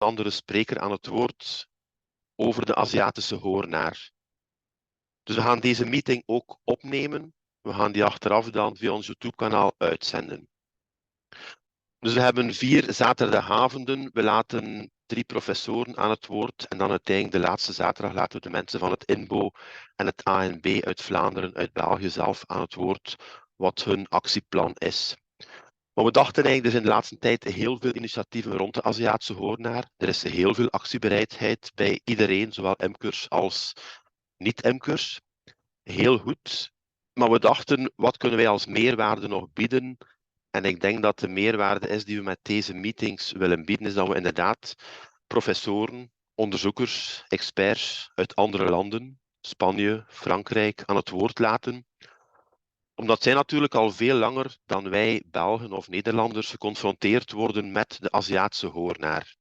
andere spreker aan het woord over de Aziatische hoornaar. Dus we gaan deze meeting ook opnemen. We gaan die achteraf dan via ons YouTube-kanaal uitzenden. Dus we hebben 4 zaterdagavonden. We laten 3 professoren aan het woord. En dan uiteindelijk de laatste zaterdag laten we de mensen van het INBO en het ANB uit Vlaanderen, uit België zelf aan het woord, wat hun actieplan is. Maar we dachten eigenlijk, er zijn de laatste tijd heel veel initiatieven rond de Aziatische hoornaar. Er is heel veel actiebereidheid bij iedereen, zowel MKers als niet-MKers. Heel goed. Maar we dachten, wat kunnen wij als meerwaarde nog bieden? En ik denk dat de meerwaarde is die we met deze meetings willen bieden, is dat we inderdaad professoren, onderzoekers, experts uit andere landen, Spanje, Frankrijk, aan het woord laten. Omdat zij natuurlijk al veel langer dan wij Belgen of Nederlanders geconfronteerd worden met de Aziatische hoornaar.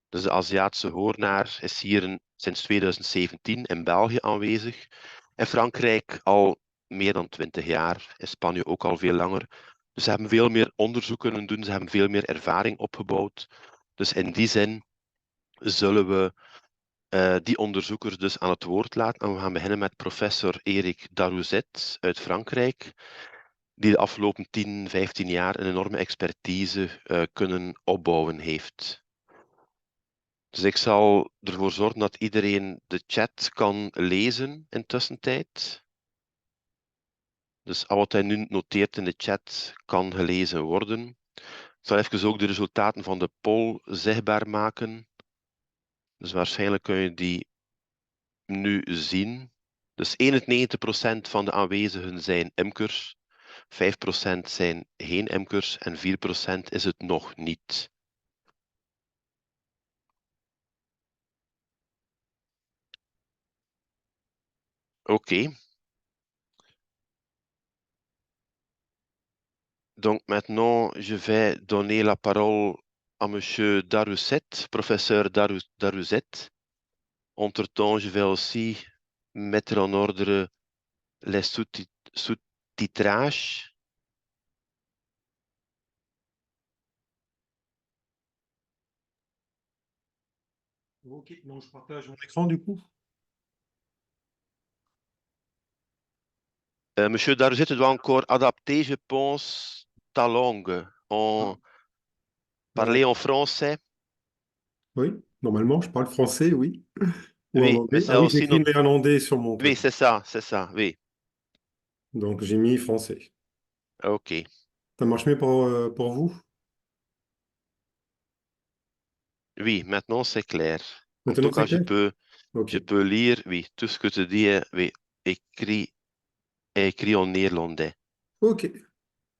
Dus de Aziatische hoornaar is hier sinds 2017 in België aanwezig. In Frankrijk al meer dan 20 jaar, in Spanje ook al veel langer. Dus ze hebben veel meer onderzoek kunnen doen, ze hebben veel meer ervaring opgebouwd. Dus in die zin zullen we die onderzoekers dus aan het woord laten. En we gaan beginnen met professor Eric Darouzet uit Frankrijk, die de afgelopen 10, 15 jaar een enorme expertise kunnen opbouwen heeft. Dus ik zal ervoor zorgen dat iedereen de chat kan lezen in tussentijd. Dus al wat hij nu noteert in de chat kan gelezen worden. Ik zal even ook de resultaten van de poll zichtbaar maken. Dus waarschijnlijk kun je die nu zien. Dus 91% van de aanwezigen zijn imkers, 5% zijn geen imkers en 4% is het nog niet. Oké. Donc maintenant, je vais donner la parole à Monsieur Darouzet, professeur Darouzet. Entre-temps, je vais aussi mettre en ordre les sous-titrages. Ok, donc je partage mon écran du coup. Monsieur Darouzet, tu dois encore adapter, je pense, ta langue. Parler en français. Oui, normalement, je parle français, oui. Ou en Oui, mais anglais. c'est Ah oui, aussi j'écris notre... néerlandais sur mon Oui, truc. c'est ça, oui. Donc j'ai mis français. Ok. Ça marche mieux pour vous? Oui, maintenant c'est clair. En tout Maintenant, cas, c'est clair? Ok. je peux lire, oui, tout ce que tu dis est, oui, écrit en néerlandais. Ok.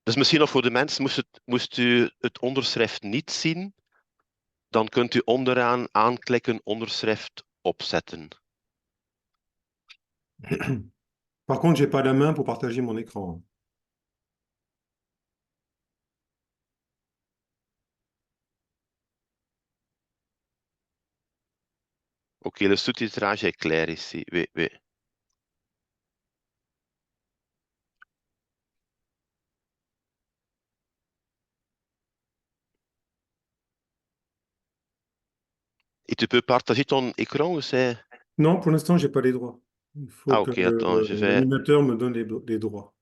Dus misschien nog voor de mensen, moest u het onderschrift niet zien, dan kunt u onderaan aanklikken onderschrift opzetten. Par contre, j'ai pas la main pour partager mon écran. Ok, le sous-titrage est clair ici. Oui, oui. Et tu peux partager ton écran ou c'est... Non, pour l'instant, j'ai pas les droits. Il faut Ah, que ok, attends, l'animateur me donne les droits.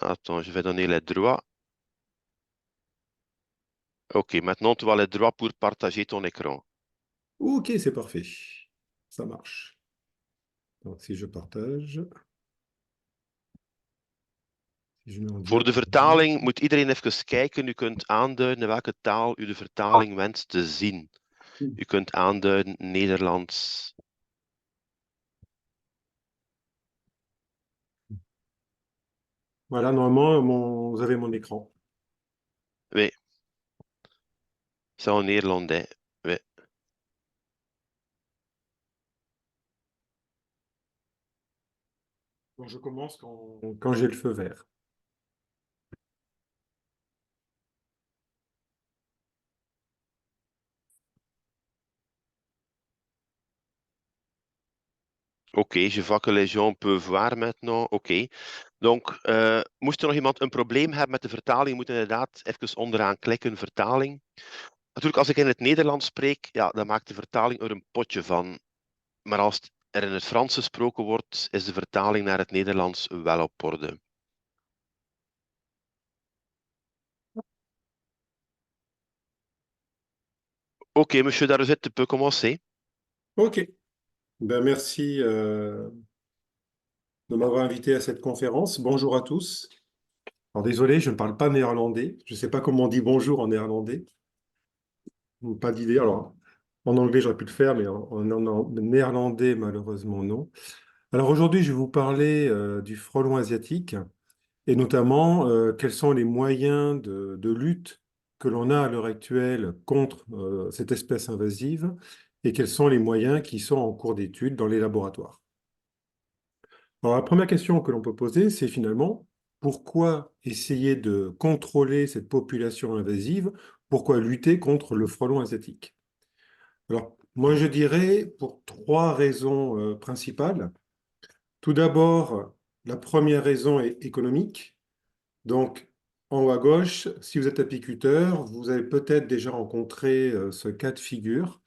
je vais donner les droits. Ok, maintenant tu as les droits pour partager ton écran. Ok, c'est parfait. Ça marche. Donc si je partage, si je mets en Voor de direct. vertaling moet iedereen even kijken. U kunt aanduiden in welke taal u de vertaling wenst te zien. U kunt aanduiden Nederlands. Voilà, normalement, vous avez mon écran. Oui, c'est en néerlandais. Oui. Donc je commence quand j'ai le feu vert. Ok, je vois que les gens peuvent voir maintenant. Oké. Donc, moest er nog iemand een probleem hebben met de vertaling, moet inderdaad even onderaan klikken, vertaling. Natuurlijk, als ik in het Nederlands spreek, ja, dan maakt de vertaling er een potje van. Maar als er in het Frans gesproken wordt, is de vertaling naar het Nederlands wel op orde. Ok, monsieur Daruzet, tu peux commencer. Ok, ben, merci de m'avoir invité à cette conférence. Bonjour à tous. Alors désolé, je ne parle pas néerlandais. Je ne sais pas comment on dit bonjour en néerlandais. Pas d'idée. Alors, en anglais, j'aurais pu le faire, mais en néerlandais, malheureusement, non. Alors aujourd'hui, je vais vous parler du frelon asiatique et notamment quels sont les moyens de lutte que l'on a à l'heure actuelle contre cette espèce invasive et quels sont les moyens qui sont en cours d'étude dans les laboratoires. Alors la première question que l'on peut poser, c'est finalement pourquoi essayer de contrôler cette population invasive? Pourquoi lutter contre le frelon asiatique? Alors, moi, je dirais pour trois raisons principales. Tout d'abord, la première raison est économique. Donc, en haut à gauche, si vous êtes apiculteur, vous avez peut-être déjà rencontré ce cas de figure,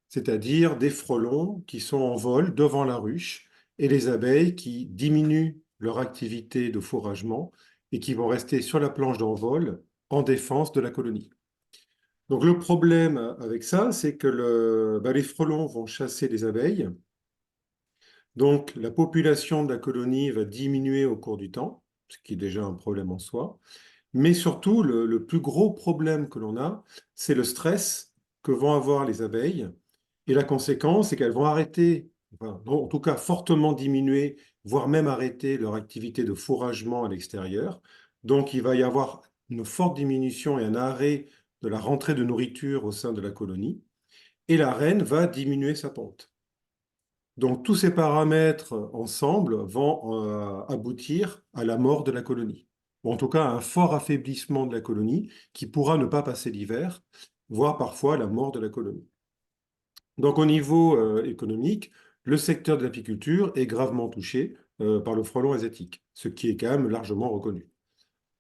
c'est-à-dire des frelons qui sont en vol devant la ruche et les abeilles qui diminuent leur activité de fourragement et qui vont rester sur la planche d'envol en défense de la colonie. Donc le problème avec ça, c'est que les frelons vont chasser les abeilles. Donc la population de la colonie va diminuer au cours du temps, ce qui est déjà un problème en soi. Mais surtout, le plus gros problème que l'on a, c'est le stress que vont avoir les abeilles. Et la conséquence, c'est qu'elles vont arrêter, enfin, en tout cas fortement diminuer, voire même arrêter leur activité de fourragement à l'extérieur. Donc il va y avoir une forte diminution et un arrêt de la rentrée de nourriture au sein de la colonie. Et la reine va diminuer sa ponte. Donc tous ces paramètres ensemble vont aboutir à la mort de la colonie, ou en tout cas à un fort affaiblissement de la colonie qui pourra ne pas passer l'hiver, voire parfois la mort de la colonie. Donc au niveau économique, le secteur de l'apiculture est gravement touché par le frelon asiatique, ce qui est quand même largement reconnu.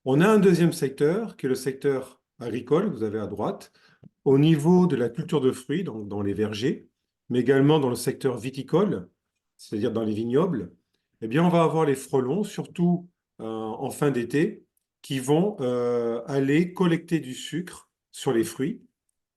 On a un deuxième secteur qui est le secteur agricole, vous avez à droite, au niveau de la culture de fruits, donc dans les vergers, mais également dans le secteur viticole, c'est-à-dire dans les vignobles, eh bien, on va avoir les frelons, surtout en fin d'été, qui vont aller collecter du sucre sur les fruits.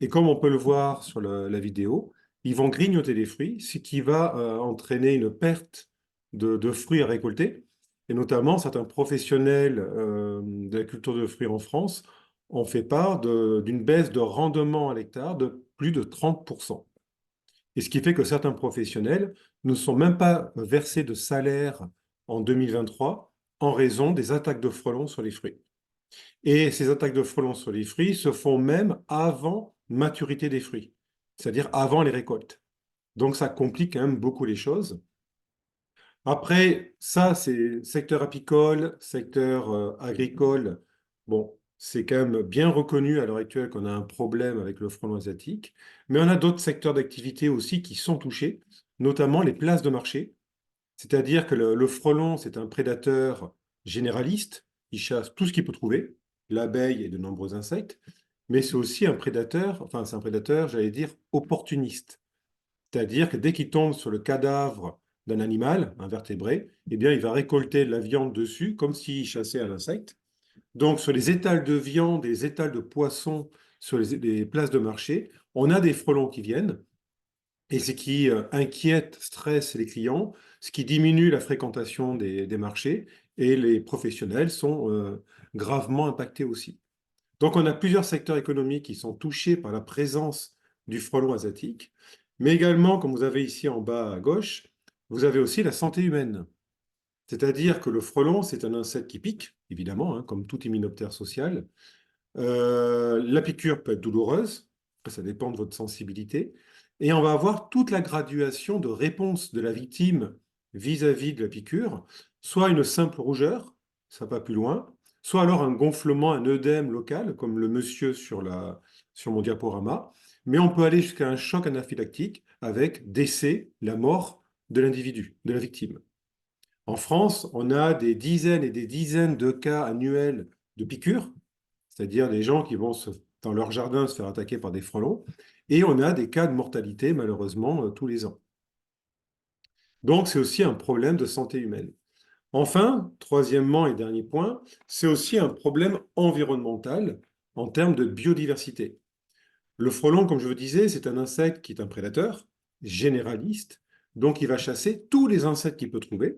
Et comme on peut le voir sur la vidéo, ils vont grignoter les fruits, ce qui va entraîner une perte de fruits à récolter. Et notamment, certains professionnels de la culture de fruits en France ont fait part d'une baisse de rendement à l'hectare de plus de 30%. Et ce qui fait que certains professionnels ne sont même pas versés de salaire en 2023 en raison des attaques de frelons sur les fruits. Et ces attaques de frelons sur les fruits se font même avant maturité des fruits, c'est-à-dire avant les récoltes. Donc ça complique quand même beaucoup les choses. Après, ça, c'est secteur apicole, secteur agricole. Bon, c'est quand même bien reconnu à l'heure actuelle qu'on a un problème avec le frelon asiatique. Mais on a d'autres secteurs d'activité aussi qui sont touchés, notamment les places de marché. C'est-à-dire que le frelon, c'est un prédateur généraliste. Il chasse tout ce qu'il peut trouver, l'abeille et de nombreux insectes. Mais c'est aussi un prédateur, enfin, c'est un prédateur, j'allais dire, opportuniste. C'est-à-dire que dès qu'il tombe sur le cadavre d'un animal, un vertébré, eh bien, il va récolter de la viande dessus, comme s'il chassait un insecte. Donc, sur les étals de viande et les étals de poissons sur les places de marché, on a des frelons qui viennent, et ce qui inquiète, stresse les clients, ce qui diminue la fréquentation des marchés, et les professionnels sont gravement impactés aussi. Donc, on a plusieurs secteurs économiques qui sont touchés par la présence du frelon asiatique, mais également, comme vous avez ici en bas à gauche, vous avez aussi la santé humaine. C'est-à-dire que le frelon, c'est un insecte qui pique, évidemment, hein, comme tout hyménoptère social. La piqûre peut être douloureuse, ça dépend de votre sensibilité, et on va avoir toute la graduation de réponse de la victime vis-à-vis de la piqûre, soit une simple rougeur, ça va pas plus loin, soit alors un gonflement, un œdème local, comme le monsieur sur mon diaporama, mais on peut aller jusqu'à un choc anaphylactique avec décès, la mort de l'individu, de la victime. En France, on a des dizaines et des dizaines de cas annuels de piqûres, c'est-à-dire des gens qui vont se dans leur jardin se faire attaquer par des frelons. Et on a des cas de mortalité, malheureusement, tous les ans. Donc, c'est aussi un problème de santé humaine. Enfin, troisièmement et dernier point, c'est aussi un problème environnemental en termes de biodiversité. Le frelon, comme je vous disais, c'est un insecte qui est un prédateur généraliste, donc il va chasser tous les insectes qu'il peut trouver.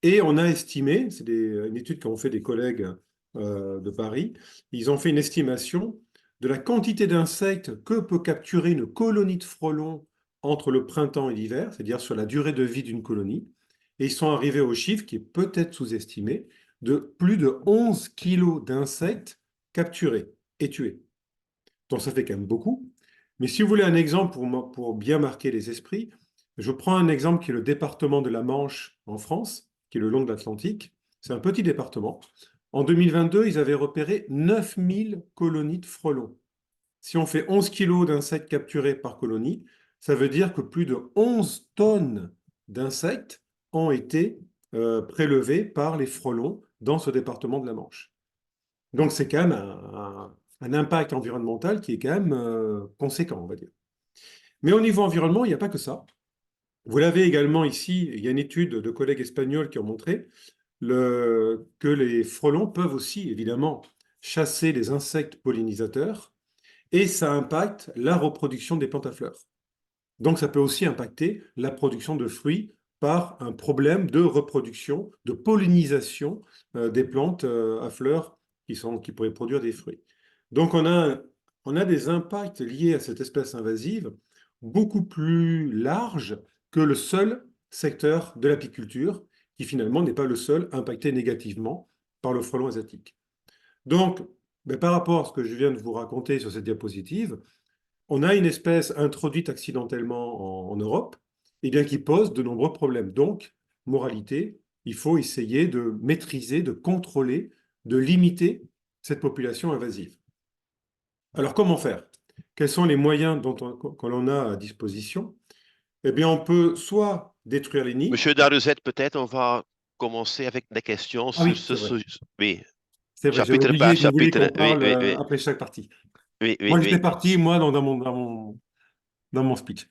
Et on a estimé, c'est une étude qu'ont fait des collègues de Paris, ils ont fait une estimation de la quantité d'insectes que peut capturer une colonie de frelons entre le printemps et l'hiver, c'est-à-dire sur la durée de vie d'une colonie. Et ils sont arrivés au chiffre, qui est peut-être sous-estimé, de plus de 11 kilos d'insectes capturés et tués. Donc ça fait quand même beaucoup. Mais si vous voulez un exemple pour bien marquer les esprits, je prends un exemple qui est le département de la Manche en France, qui est le long de l'Atlantique. C'est un petit département. En 2022, ils avaient repéré 9000 colonies de frelons. Si on fait 11 kilos d'insectes capturés par colonie, ça veut dire que plus de 11 tonnes d'insectes ont été prélevés par les frelons dans ce département de la Manche. Donc c'est quand même un impact environnemental qui est quand même conséquent, on va dire. Mais au niveau environnement, il n'y a pas que ça. Vous l'avez également ici, il y a une étude de collègues espagnols qui ont montré que les frelons peuvent aussi, évidemment, chasser les insectes pollinisateurs et ça impacte la reproduction des plantes à fleurs. Donc ça peut aussi impacter la production de fruits par un problème de reproduction, de pollinisation des plantes à fleurs qui pourraient produire des fruits. Donc on a des impacts liés à cette espèce invasive beaucoup plus larges que le seul secteur de l'apiculture, qui finalement n'est pas le seul impacté négativement par le frelon asiatique. Donc, par rapport à ce que je viens de vous raconter sur cette diapositive, on a une espèce introduite accidentellement en Europe, et bien, qui pose de nombreux problèmes. Donc, moralité, il faut essayer de maîtriser, de contrôler, de limiter cette population invasive. Alors, comment faire? Quels sont les moyens que l'on a à disposition? Eh bien, on peut soit détruire les nids. Monsieur Daruzet, peut-être on va commencer avec des questions Ah sur oui, ce c'est vrai. sujet. Oui, C'est vrai, j'avais chapitre par oublié que vous vouliez chapitre. qu'on Oui, parle oui, oui, après chaque partie. oui, oui, Moi, j'étais oui. parti, moi, dans mon speech.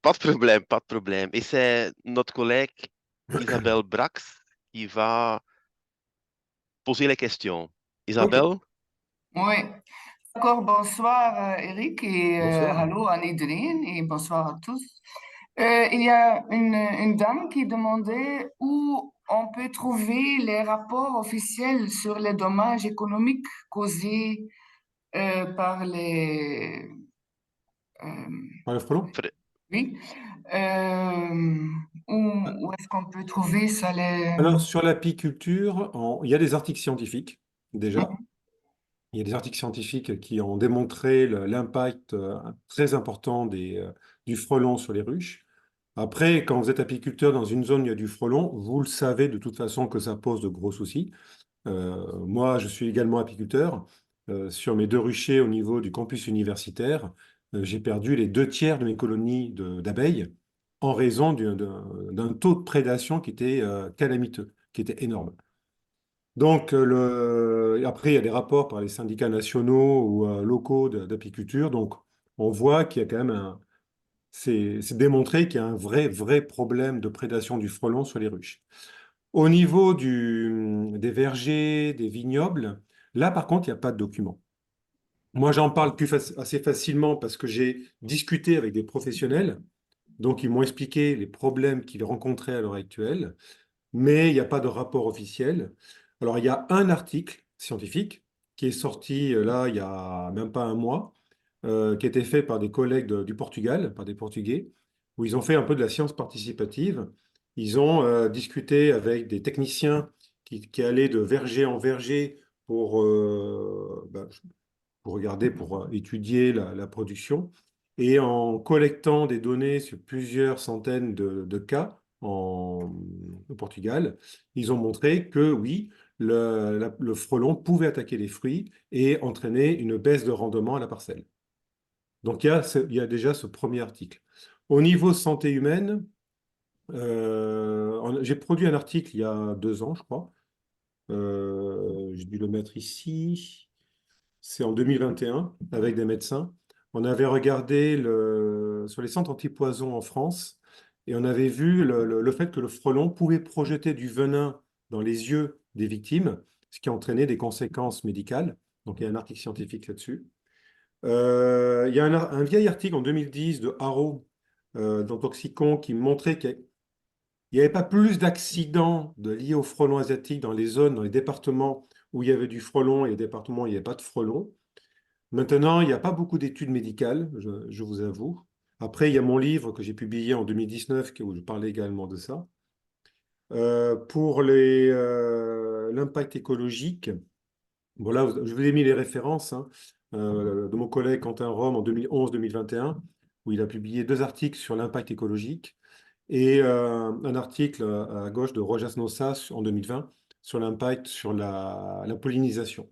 Pas de problème, pas de problème. Et c'est notre collègue Isabelle Brax qui va poser les questions. OK, Isabelle? Oui, d'accord. Bonsoir Eric et bonsoir. allô à Nidrine et bonsoir à tous. Il y a une dame qui demandait où on peut trouver les rapports officiels sur les dommages économiques causés par les... euh, Par le frelon? oui, euh, où est-ce qu'on peut trouver ça Alors, sur l'apiculture, il y a des articles scientifiques, déjà. Mhm. Il y a des articles scientifiques qui ont démontré l'impact très important du frelon sur les ruches. Après, quand vous êtes apiculteur dans une zone où il y a du frelon, vous le savez de toute façon que ça pose de gros soucis. Moi, je suis également apiculteur. Sur mes deux ruchers au niveau du campus universitaire, j'ai perdu les deux tiers de mes colonies d'abeilles en raison d'un taux de prédation qui était calamiteux, qui était énorme. Donc, après, il y a des rapports par les syndicats nationaux ou locaux d'apiculture. Donc, on voit qu'il y a quand même c'est démontré qu'il y a un vrai problème de prédation du frelon sur les ruches. Au niveau des vergers, des vignobles, là, par contre, il n'y a pas de document. Moi, j'en parle assez facilement parce que j'ai discuté avec des professionnels. Donc, ils m'ont expliqué les problèmes qu'ils rencontraient à l'heure actuelle, mais il n'y a pas de rapport officiel. Alors, il y a un article scientifique qui est sorti là, il y a même pas un mois, qui a été fait par des collègues du Portugal, par des Portugais, où ils ont fait un peu de la science participative. Ils ont discuté avec des techniciens qui allaient de verger en verger pour, pour regarder, pour étudier la production. Et en collectant des données sur plusieurs centaines de cas au Portugal, ils ont montré que oui, le frelon pouvait attaquer les fruits et entraîner une baisse de rendement à la parcelle. Donc il y a déjà ce premier article. Au niveau santé humaine, j'ai produit un article il y a 2 ans, je crois. J'ai dû le mettre ici. c'est en 2021 avec des médecins. On avait regardé sur les centres antipoison en France et on avait vu le fait que le frelon pouvait projeter du venin dans les yeux des victimes, ce qui entraînait des conséquences médicales. Donc il y a un article scientifique là-dessus. Il y a un vieil article en 2010 de Haro dans Toxicon qui montrait qu'il n'y avait pas plus d'accidents liés au frelon asiatique dans les zones, dans les départements où il y avait du frelon et les départements où il n'y avait pas de frelon. Maintenant, il n'y a pas beaucoup d'études médicales, je vous avoue. Après, il y a mon livre que j'ai publié en 2019 où je parlais également de ça. Pour l'impact écologique, bon là, je vous ai mis les références hein, de mon collègue Quentin Rome en 2011-2021, où il a publié 2 articles sur l'impact écologique et un article à gauche de Rojas Nosas en 2020 sur l'impact sur la pollinisation.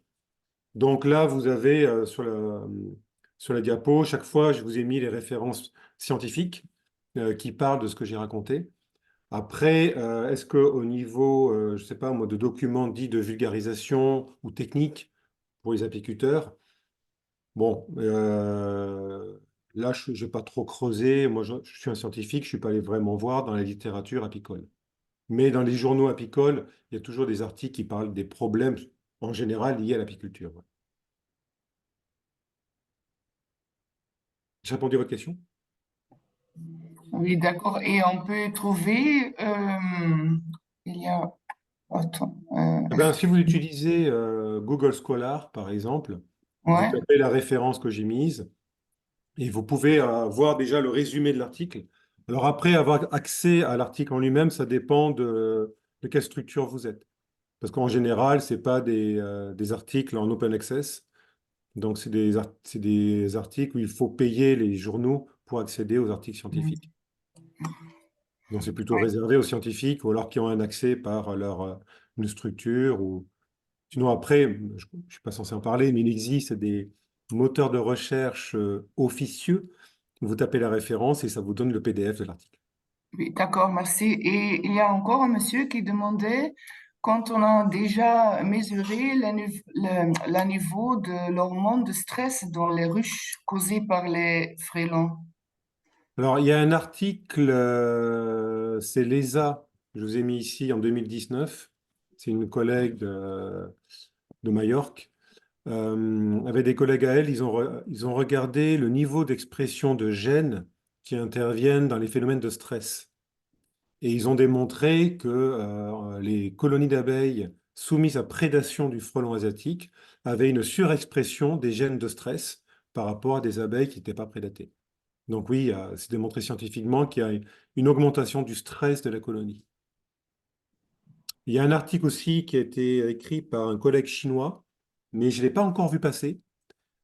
Donc là, vous avez sur la diapo, chaque fois, je vous ai mis les références scientifiques qui parlent de ce que j'ai raconté. Après, est-ce qu'au niveau, je ne sais pas moi, de documents dits de vulgarisation ou techniques pour les apiculteurs, bon, là, je n'ai pas trop creusé. Moi, je suis un scientifique, je ne suis pas allé vraiment voir dans la littérature apicole. Mais dans les journaux apicoles, il y a toujours des articles qui parlent des problèmes en général liés à l'apiculture. Ouais. J'ai répondu à votre question? Oui, d'accord. Et on peut trouver, il y a, attends, Eh ben, si vous utilisez Google Scholar, par exemple, vous ouais, tapez la référence que j'ai mise et vous pouvez voir déjà le résumé de l'article. Alors après, avoir accès à l'article en lui-même, ça dépend de quelle structure vous êtes. Parce qu'en général, ce n'est pas des articles en open access. Donc, c'est des articles où il faut payer les journaux pour accéder aux articles scientifiques. Donc, c'est plutôt ouais. réservé aux scientifiques ou alors qui ont un accès par une structure. Sinon, après, je ne suis pas censé en parler, mais il existe des moteurs de recherche officieux. Vous tapez la référence et ça vous donne le PDF de l'article. Oui, d'accord, merci. Et il y a encore un monsieur qui demandait, quand on a déjà mesuré le niveau de l'hormone de stress dans les ruches causées par les frelons. Alors, il y a un article, c'est l'ESA, je vous ai mis ici en 2019. C'est une collègue de Majorque. Avec des collègues à elle, ils ont regardé le niveau d'expression de gènes qui interviennent dans les phénomènes de stress. Et ils ont démontré que les colonies d'abeilles soumises à prédation du frelon asiatique avaient une surexpression des gènes de stress par rapport à des abeilles qui n'étaient pas prédatées. Donc oui, c'est démontré scientifiquement qu'il y a une augmentation du stress de la colonie. Il y a un article aussi qui a été écrit par un collègue chinois, mais je ne l'ai pas encore vu passer.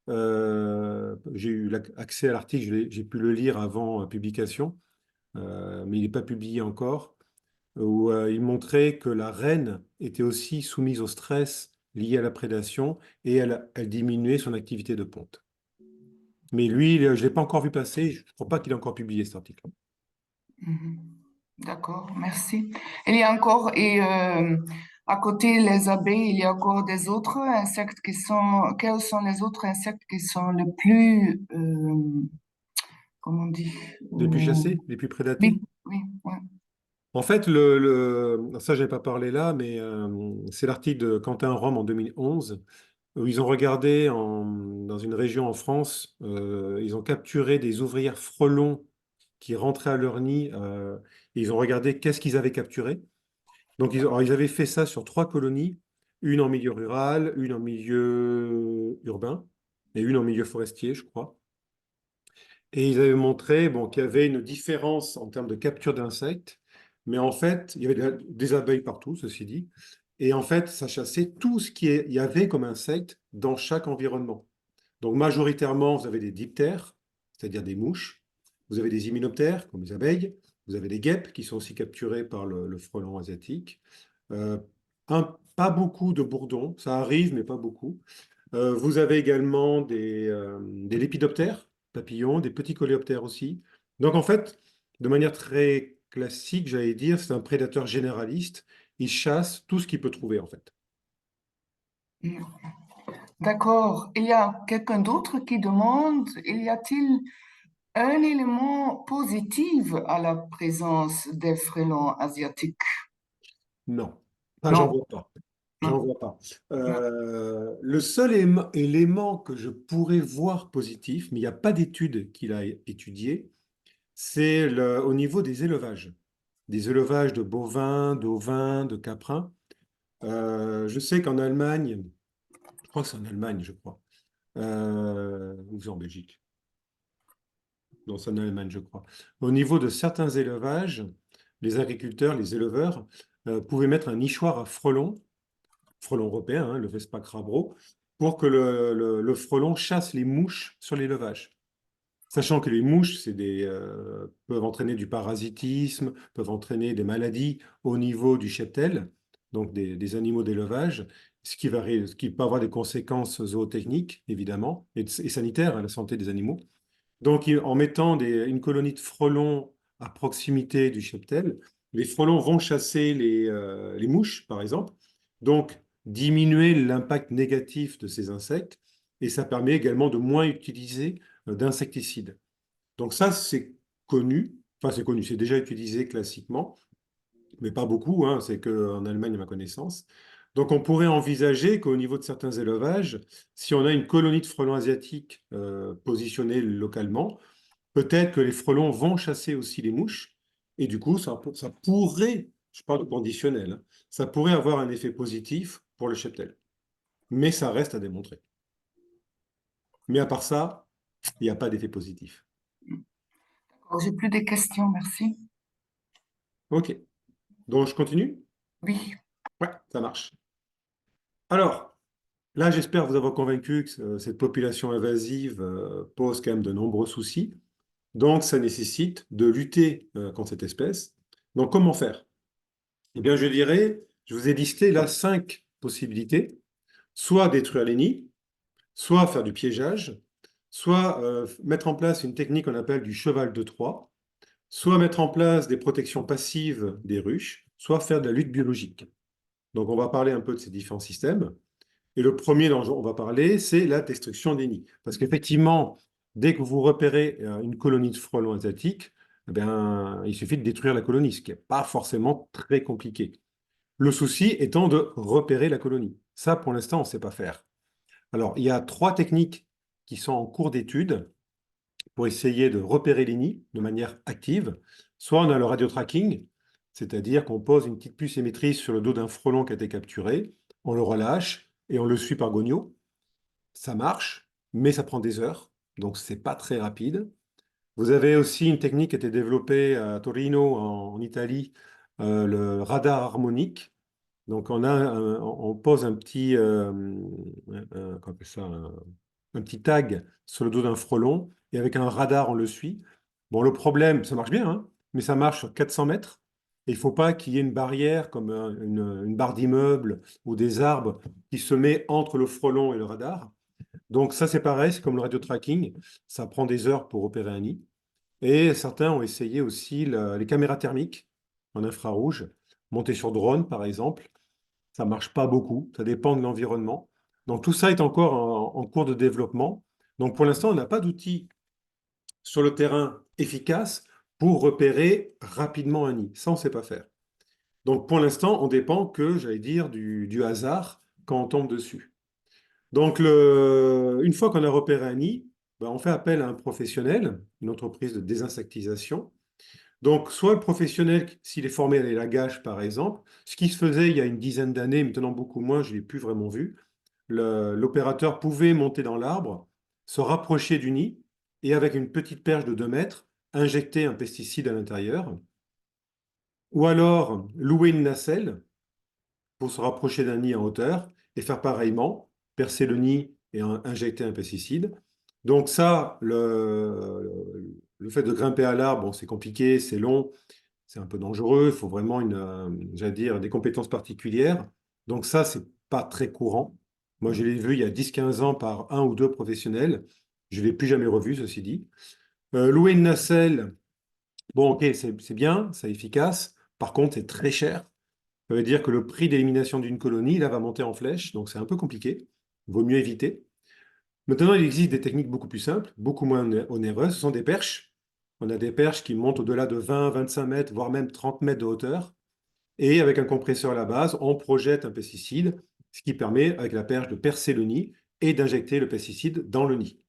J'ai eu accès à l'article, j'ai pu le lire avant publication, mais il n'est pas publié encore, où il montrait que la reine était aussi soumise au stress lié à la prédation et elle diminuait son activité de ponte. Mais lui, je ne l'ai pas encore vu passer, je ne crois pas qu'il ait encore publié cet article. Mhm. D'accord, merci. Il y a encore, et à côté les abeilles, il y a encore des autres insectes qui sont, quels sont les autres insectes qui sont les plus, comment on dit? Les plus Euh, chassés, les plus prédatés. oui, oui, ouais. En fait, ça, je n'ai pas parlé là, mais c'est l'article de Quentin Rome en 2011, où ils ont regardé dans une région en France, ils ont capturé des ouvrières frelons qui rentraient à leur nid, et ils ont regardé qu'est-ce qu'ils avaient capturé. Donc, alors, ils avaient fait ça sur 3 colonies, une en milieu rural, une en milieu urbain, et une en milieu forestier, je crois. Et ils avaient montré bon, qu'il y avait une différence en termes de capture d'insectes, mais en fait, il y avait des abeilles partout, ceci dit, et en fait, ça chassait tout ce qu'il y avait comme insectes dans chaque environnement. Donc, majoritairement, vous avez des diptères, c'est-à-dire des mouches, vous avez des hyménoptères, comme les abeilles, vous avez des guêpes qui sont aussi capturées par le frelon asiatique, Euh, pas beaucoup de bourdons, ça arrive, mais pas beaucoup. Vous avez également des lépidoptères, papillons, des petits coléoptères aussi. Donc en fait, de manière très classique, j'allais dire, c'est un prédateur généraliste. Il chasse tout ce qu'il peut trouver en fait. Mm. D'accord. Il y a quelqu'un d'autre qui demande, il y a-t-il un élément positif à la présence des frelons asiatiques? Non, enfin, j'en Non, vois pas. J'en non, vois pas. non. Le seul élément que je pourrais voir positif, mais il n'y a pas d'étude qu'il a étudié, c'est au niveau des élevages. Des élevages de bovins, d'ovins, de caprins. Je sais qu'en Allemagne, je crois que c'est en Allemagne, je crois, ou c'est en Belgique. Non, c'est en Allemagne, je crois. Au niveau de certains élevages, les agriculteurs, les éleveurs, pouvaient mettre un nichoir à frelon européen, hein, le Vespa crabro, pour que le frelon chasse les mouches sur l'élevage. Sachant que les mouches, peuvent entraîner du parasitisme, peuvent entraîner des maladies au niveau du cheptel, donc des animaux d'élevage, ce qui peut avoir des conséquences zootechniques, évidemment, et sanitaires à la santé des animaux. Donc, en mettant une colonie de frelons à proximité du cheptel, les frelons vont chasser les mouches, par exemple, donc diminuer l'impact négatif de ces insectes, et ça permet également de moins utiliser d'insecticides. Donc ça, c'est connu, enfin c'est connu, c'est déjà utilisé classiquement, mais pas beaucoup, hein, c'est qu'en Allemagne, à ma connaissance. Donc on pourrait envisager qu'au niveau de certains élevages, si on a une colonie de frelons asiatiques positionnée localement, peut-être que les frelons vont chasser aussi les mouches, et du coup, ça pourrait, je parle de conditionnel, hein, ça pourrait avoir un effet positif pour le cheptel. Mais ça reste à démontrer. Mais à part ça, il n'y a pas d'effet positif. D'accord, j'ai plus de questions, merci. OK. Donc, je continue? Oui, Ouais, ça marche. Alors, là, j'espère vous avoir convaincu que cette population invasive pose quand même de nombreux soucis. Donc, ça nécessite de lutter contre cette espèce. Donc, comment faire? Eh bien, je dirais, je vous ai listé là 5 possibilités. Soit détruire les nids, soit faire du piégeage, soit mettre en place une technique qu'on appelle du cheval de Troie, soit mettre en place des protections passives des ruches, soit faire de la lutte biologique. Donc, on va parler un peu de ces différents systèmes. Et le premier dont on va parler, c'est la destruction des nids. Parce qu'effectivement, dès que vous repérez une colonie de frelons asiatiques, eh bien, il suffit de détruire la colonie, ce qui n'est pas forcément très compliqué. Le souci étant de repérer la colonie. Ça, pour l'instant, on ne sait pas faire. Alors, il y a 3 techniques qui sont en cours d'étude pour essayer de repérer les nids de manière active. Soit on a le radiotracking, c'est-à-dire qu'on pose une petite puce émettrice sur le dos d'un frelon qui a été capturé, on le relâche et on le suit par gonio. Ça marche, mais ça prend des heures, donc c'est pas très rapide. Vous avez aussi une technique qui a été développée à Torino, en Italie, le radar harmonique. Donc on pose qu'on appelle ça, un petit tag sur le dos d'un frelon et avec un radar, on le suit. Bon, le problème, ça marche bien, hein, mais ça marche sur 400 mètres. Et il ne faut pas qu'il y ait une barrière comme une barre d'immeuble ou des arbres qui se met entre le frelon et le radar. Donc ça, c'est pareil, c'est comme le radio tracking. Ça prend des heures pour opérer un nid. Et certains ont essayé aussi les caméras thermiques en infrarouge, montées sur drone, par exemple. Ça ne marche pas beaucoup, ça dépend de l'environnement. Donc tout ça est encore en cours de développement. Donc pour l'instant, on n'a pas d'outils sur le terrain efficaces pour repérer rapidement un nid. Ça, on ne sait pas faire. Donc pour l'instant, on dépend que, j'allais dire, du hasard quand on tombe dessus. Donc une fois qu'on a repéré un nid, ben, on fait appel à un professionnel, une entreprise de désinsectisation. Donc, soit le professionnel, s'il est formé à l'élagage, par exemple, ce qui se faisait il y a une dizaine d'années, maintenant beaucoup moins, je ne l'ai plus vraiment vu, l'opérateur pouvait monter dans l'arbre, se rapprocher du nid et avec une petite perche de 2 mètres, injecter un pesticide à l'intérieur. Ou alors louer une nacelle pour se rapprocher d'un nid en hauteur et faire pareillement, percer le nid et injecter un pesticide. Donc ça, le fait de grimper à l'arbre, bon, c'est compliqué, c'est long, c'est un peu dangereux, il faut vraiment j'allais dire, des compétences particulières. Donc ça, c'est pas très courant. Moi, je l'ai vu il y a 10-15 ans par un ou deux professionnels. Je ne l'ai plus jamais revu, ceci dit. Louer une nacelle, bon, ok, c'est bien, c'est efficace. Par contre, c'est très cher. Ça veut dire que le prix d'élimination d'une colonie, là, va monter en flèche, donc c'est un peu compliqué. Il vaut mieux éviter. Maintenant, il existe des techniques beaucoup plus simples, beaucoup moins onéreuses. Ce sont des perches. On a des perches qui montent au-delà de 20, 25 mètres, voire même 30 mètres de hauteur. Et avec un compresseur à la base, on projette un pesticide, ce qui permet, avec la perche, de percer le nid et d'injecter le pesticide dans le nid.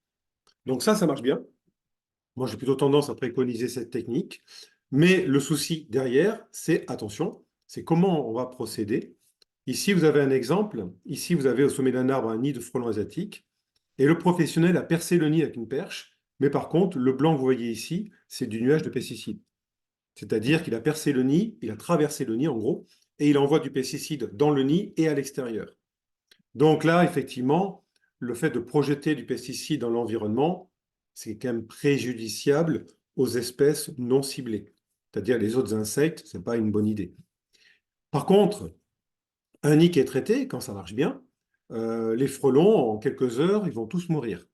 Donc ça marche bien. Moi, j'ai plutôt tendance à préconiser cette technique. Mais le souci derrière, c'est, attention, c'est comment on va procéder. Ici, vous avez un exemple. Ici, vous avez au sommet d'un arbre un nid de frelons asiatiques. Et le professionnel a percé le nid avec une perche. Mais par contre, le blanc que vous voyez ici, c'est du nuage de pesticides. C'est-à-dire qu'il a percé le nid, il a traversé le nid en gros, et il envoie du pesticide dans le nid et à l'extérieur. Donc là, effectivement, le fait de projeter du pesticide dans l'environnement, c'est quand même préjudiciable aux espèces non ciblées. C'est-à-dire les autres insectes, ce n'est pas une bonne idée. Par contre, un nid qui est traité, quand ça marche bien, les frelons, en quelques heures, ils vont tous mourir.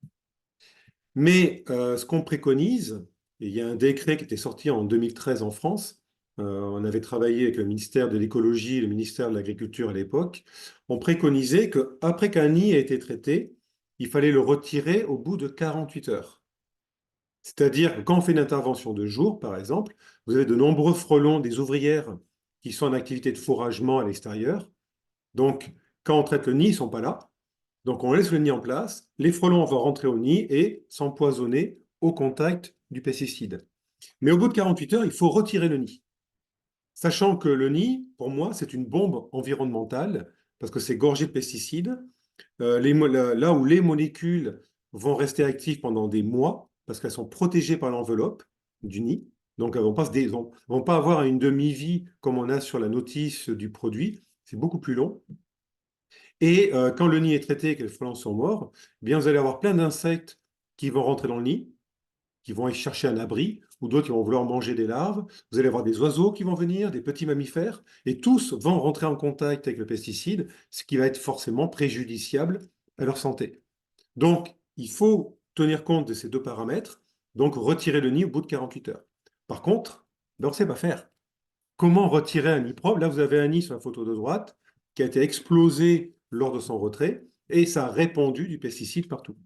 Mais ce qu'on préconise, et il y a un décret qui était sorti en 2013 en France, on avait travaillé avec le ministère de l'écologie et le ministère de l'agriculture à l'époque, on préconisait qu'après qu'un nid ait été traité, il fallait le retirer au bout de 48 heures. C'est-à-dire que quand on fait une intervention de jour, par exemple, vous avez de nombreux frelons, des ouvrières qui sont en activité de fourragement à l'extérieur. Donc, quand on traite le nid, ils ne sont pas là. Donc, on laisse le nid en place, les frelons vont rentrer au nid et s'empoisonner au contact du pesticide. Mais au bout de 48 heures, il faut retirer le nid. Sachant que le nid, pour moi, c'est une bombe environnementale parce que c'est gorgé de pesticides. Là où les molécules vont rester actives pendant des mois parce qu'elles sont protégées par l'enveloppe du nid. Donc, elles ne vont pas avoir une demi-vie comme on a sur la notice du produit. C'est beaucoup plus long. Et quand le nid est traité et que les frelons sont morts, eh bien, vous allez avoir plein d'insectes qui vont rentrer dans le nid, qui vont y chercher un abri, ou d'autres qui vont vouloir manger des larves. Vous allez avoir des oiseaux qui vont venir, des petits mammifères, et tous vont rentrer en contact avec le pesticide, ce qui va être forcément préjudiciable à leur santé. Donc, il faut tenir compte de ces deux paramètres, donc retirer le nid au bout de 48 heures. Par contre, ben, on ne sait pas faire. Comment retirer un nid propre? Là, vous avez un nid sur la photo de droite qui a été explosé lors de son retrait et ça a répandu du pesticide partout.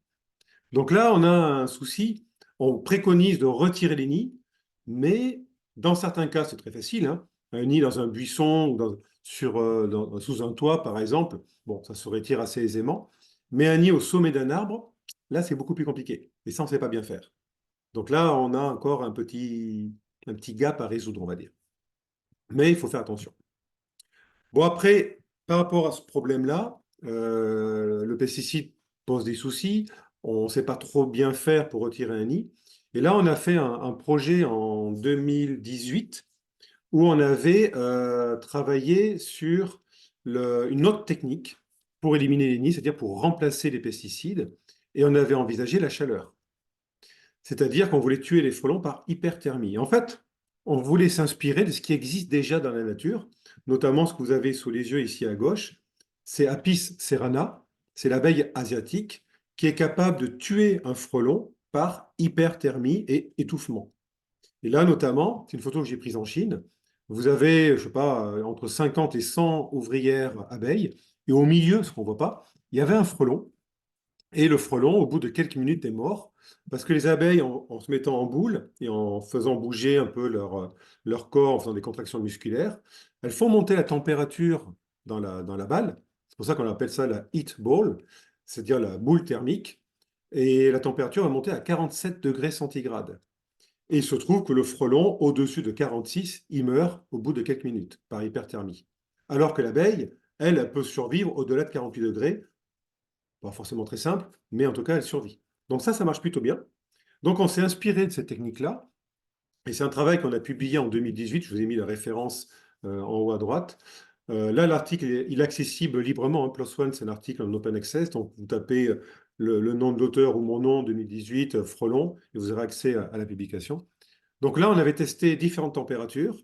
Donc là, on a un souci. On préconise de retirer les nids, mais dans certains cas, c'est très facile, hein. Un nid dans un buisson ou sous un toit, par exemple, bon, ça se retire assez aisément. Mais un nid au sommet d'un arbre, là, c'est beaucoup plus compliqué. Et ça, on ne sait pas bien faire. Donc là, on a encore un petit gap à résoudre, on va dire. Mais il faut faire attention. Bon, après, par rapport à ce problème-là, le pesticide pose des soucis. On ne sait pas trop bien faire pour retirer un nid. Et là, on a fait un projet en 2018 où on avait travaillé sur une autre technique pour éliminer les nids, c'est-à-dire pour remplacer les pesticides. Et on avait envisagé la chaleur. C'est-à-dire qu'on voulait tuer les frelons par hyperthermie. En fait, on voulait s'inspirer de ce qui existe déjà dans la nature, notamment ce que vous avez sous les yeux ici à gauche. C'est Apis cerana, c'est l'abeille asiatique qui est capable de tuer un frelon par hyperthermie et étouffement. Et là, notamment, c'est une photo que j'ai prise en Chine. Vous avez, je ne sais pas, entre 50 et 100 ouvrières abeilles, et au milieu, ce qu'on ne voit pas, il y avait un frelon. Et le frelon, au bout de quelques minutes, est mort parce que les abeilles, en se mettant en boule et en faisant bouger un peu leur corps, en faisant des contractions musculaires, elles font monter la température dans la balle. C'est pour ça qu'on appelle ça la heat ball, c'est-à-dire la boule thermique. Et la température va monter à 47 degrés centigrades. Et il se trouve que le frelon, au-dessus de 46, il meurt au bout de quelques minutes par hyperthermie. Alors que l'abeille, elle peut survivre au-delà de 48 degrés, pas forcément très simple, mais en tout cas, elle survit. Donc ça marche plutôt bien. Donc on s'est inspiré de cette technique-là, et c'est un travail qu'on a publié en 2018, je vous ai mis la référence en haut à droite. Là, l'article, il est accessible librement, hein. PLOS ONE, c'est un article en open access, donc vous tapez le nom de l'auteur ou mon nom, 2018, Frelon, et vous aurez accès à la publication. Donc là, on avait testé différentes températures,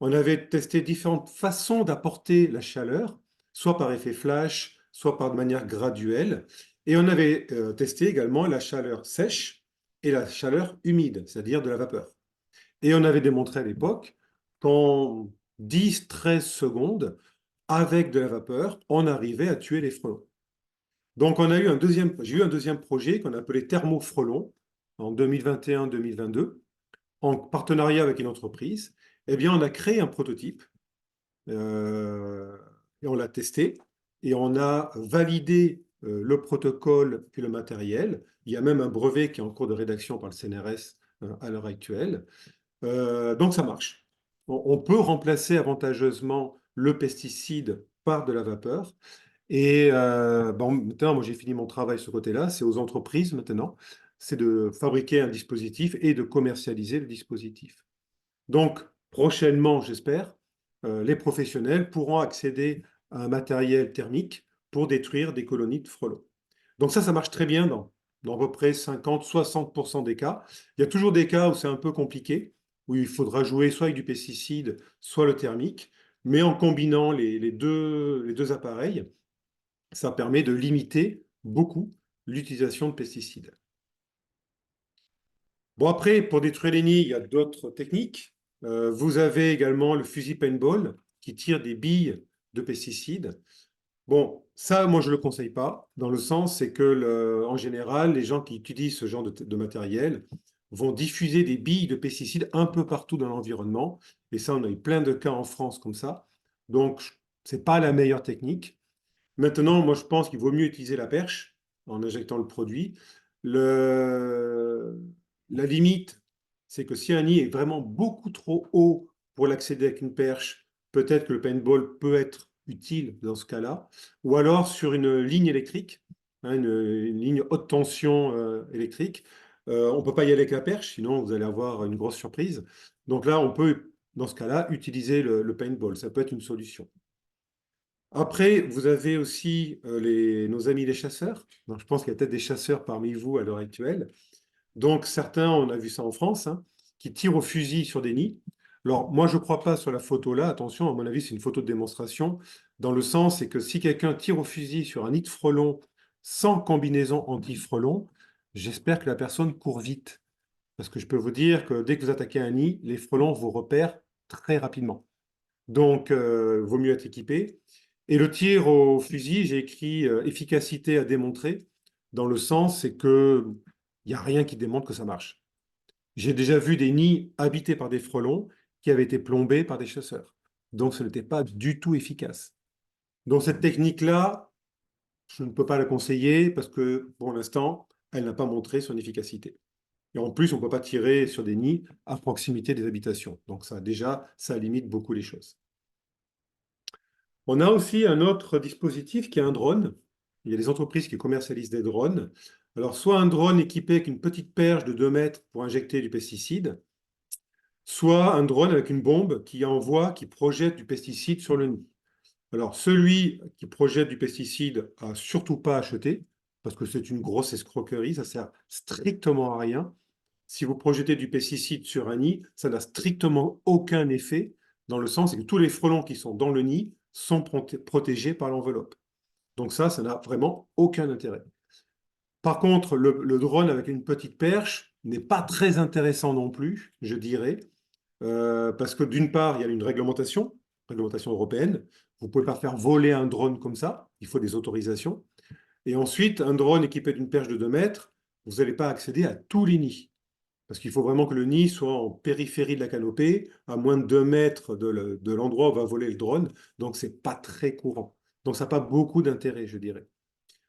on avait testé différentes façons d'apporter la chaleur, soit par effet flash, soit par de manière graduelle. Et on avait testé également la chaleur sèche et la chaleur humide, c'est-à-dire de la vapeur. Et on avait démontré à l'époque qu'en 10-13 secondes, avec de la vapeur, on arrivait à tuer les frelons. Donc, j'ai eu un deuxième projet qu'on appelait Thermofrelon en 2021-2022, en partenariat avec une entreprise. Eh bien, on a créé un prototype et on l'a testé et on a validé le protocole et le matériel. Il y a même un brevet qui est en cours de rédaction par le CNRS à l'heure actuelle. Donc ça marche. On peut remplacer avantageusement le pesticide par de la vapeur. Et bon, maintenant, moi j'ai fini mon travail de ce côté-là. C'est aux entreprises maintenant. C'est de fabriquer un dispositif et de commercialiser le dispositif. Donc, prochainement, j'espère, les professionnels pourront accéder à un matériel thermique pour détruire des colonies de frelons. Donc ça marche très bien dans à peu près 50-60% des cas. Il y a toujours des cas où c'est un peu compliqué, où il faudra jouer soit avec du pesticide, soit le thermique, mais en combinant les deux appareils, ça permet de limiter beaucoup l'utilisation de pesticides. Bon, après, pour détruire les nids, il y a d'autres techniques. Vous avez également le fusil paintball qui tire des billes de pesticides. Bon, ça, moi, je ne le conseille pas, dans le sens, c'est que, en général, les gens qui utilisent ce genre de matériel vont diffuser des billes de pesticides un peu partout dans l'environnement. Et ça, on a eu plein de cas en France comme ça. Donc, ce n'est pas la meilleure technique. Maintenant, moi, je pense qu'il vaut mieux utiliser la perche en injectant le produit. Le- La limite, c'est que si un nid est vraiment beaucoup trop haut pour l'accéder avec une perche, peut-être que le paintball peut être utile dans ce cas-là. Ou alors sur une ligne électrique, hein, une ligne haute tension électrique. On ne peut pas y aller avec la perche, sinon vous allez avoir une grosse surprise. Donc là, on peut, dans ce cas-là, utiliser le paintball. Ça peut être une solution. Après, vous avez aussi nos amis les chasseurs. Donc, je pense qu'il y a peut-être des chasseurs parmi vous à l'heure actuelle. Donc, certains, on a vu ça en France, hein, qui tirent au fusil sur des nids. Alors, moi, je ne crois pas sur la photo là. Attention, à mon avis, c'est une photo de démonstration. Dans le sens, c'est que si quelqu'un tire au fusil sur un nid de frelons sans combinaison anti-frelons, j'espère que la personne court vite. Parce que je peux vous dire que dès que vous attaquez un nid, les frelons vous repèrent très rapidement. Donc, vaut mieux être équipé. Et le tir au fusil, j'ai écrit efficacité à démontrer, dans le sens, c'est que il n'y a rien qui démontre que ça marche. J'ai déjà vu des nids habités par des frelons qui avaient été plombés par des chasseurs. Donc, ce n'était pas du tout efficace. Donc, cette technique-là, je ne peux pas la conseiller parce que, pour l'instant, elle n'a pas montré son efficacité. Et en plus, on ne peut pas tirer sur des nids à proximité des habitations. Donc, ça, déjà, ça limite beaucoup les choses. On a aussi un autre dispositif qui est un drone. Il y a des entreprises qui commercialisent des drones. Alors, soit un drone équipé avec une petite perche de 2 mètres pour injecter du pesticide, soit un drone avec une bombe qui projette du pesticide sur le nid. Alors, celui qui projette du pesticide à surtout pas acheter, parce que c'est une grosse escroquerie, ça sert strictement à rien. Si vous projetez du pesticide sur un nid, ça n'a strictement aucun effet, dans le sens que tous les frelons qui sont dans le nid sont protégés par l'enveloppe. Donc ça n'a vraiment aucun intérêt. Par contre, le drone avec une petite perche n'est pas très intéressant non plus, je dirais, parce que d'une part, il y a une réglementation européenne. Vous ne pouvez pas faire voler un drone comme ça, il faut des autorisations. Et ensuite, un drone équipé d'une perche de 2 mètres, vous n'allez pas accéder à tous les nids. Parce qu'il faut vraiment que le nid soit en périphérie de la canopée, à moins de 2 mètres de l'endroit où va voler le drone. Donc, ce n'est pas très courant. Donc, ça n'a pas beaucoup d'intérêt, je dirais.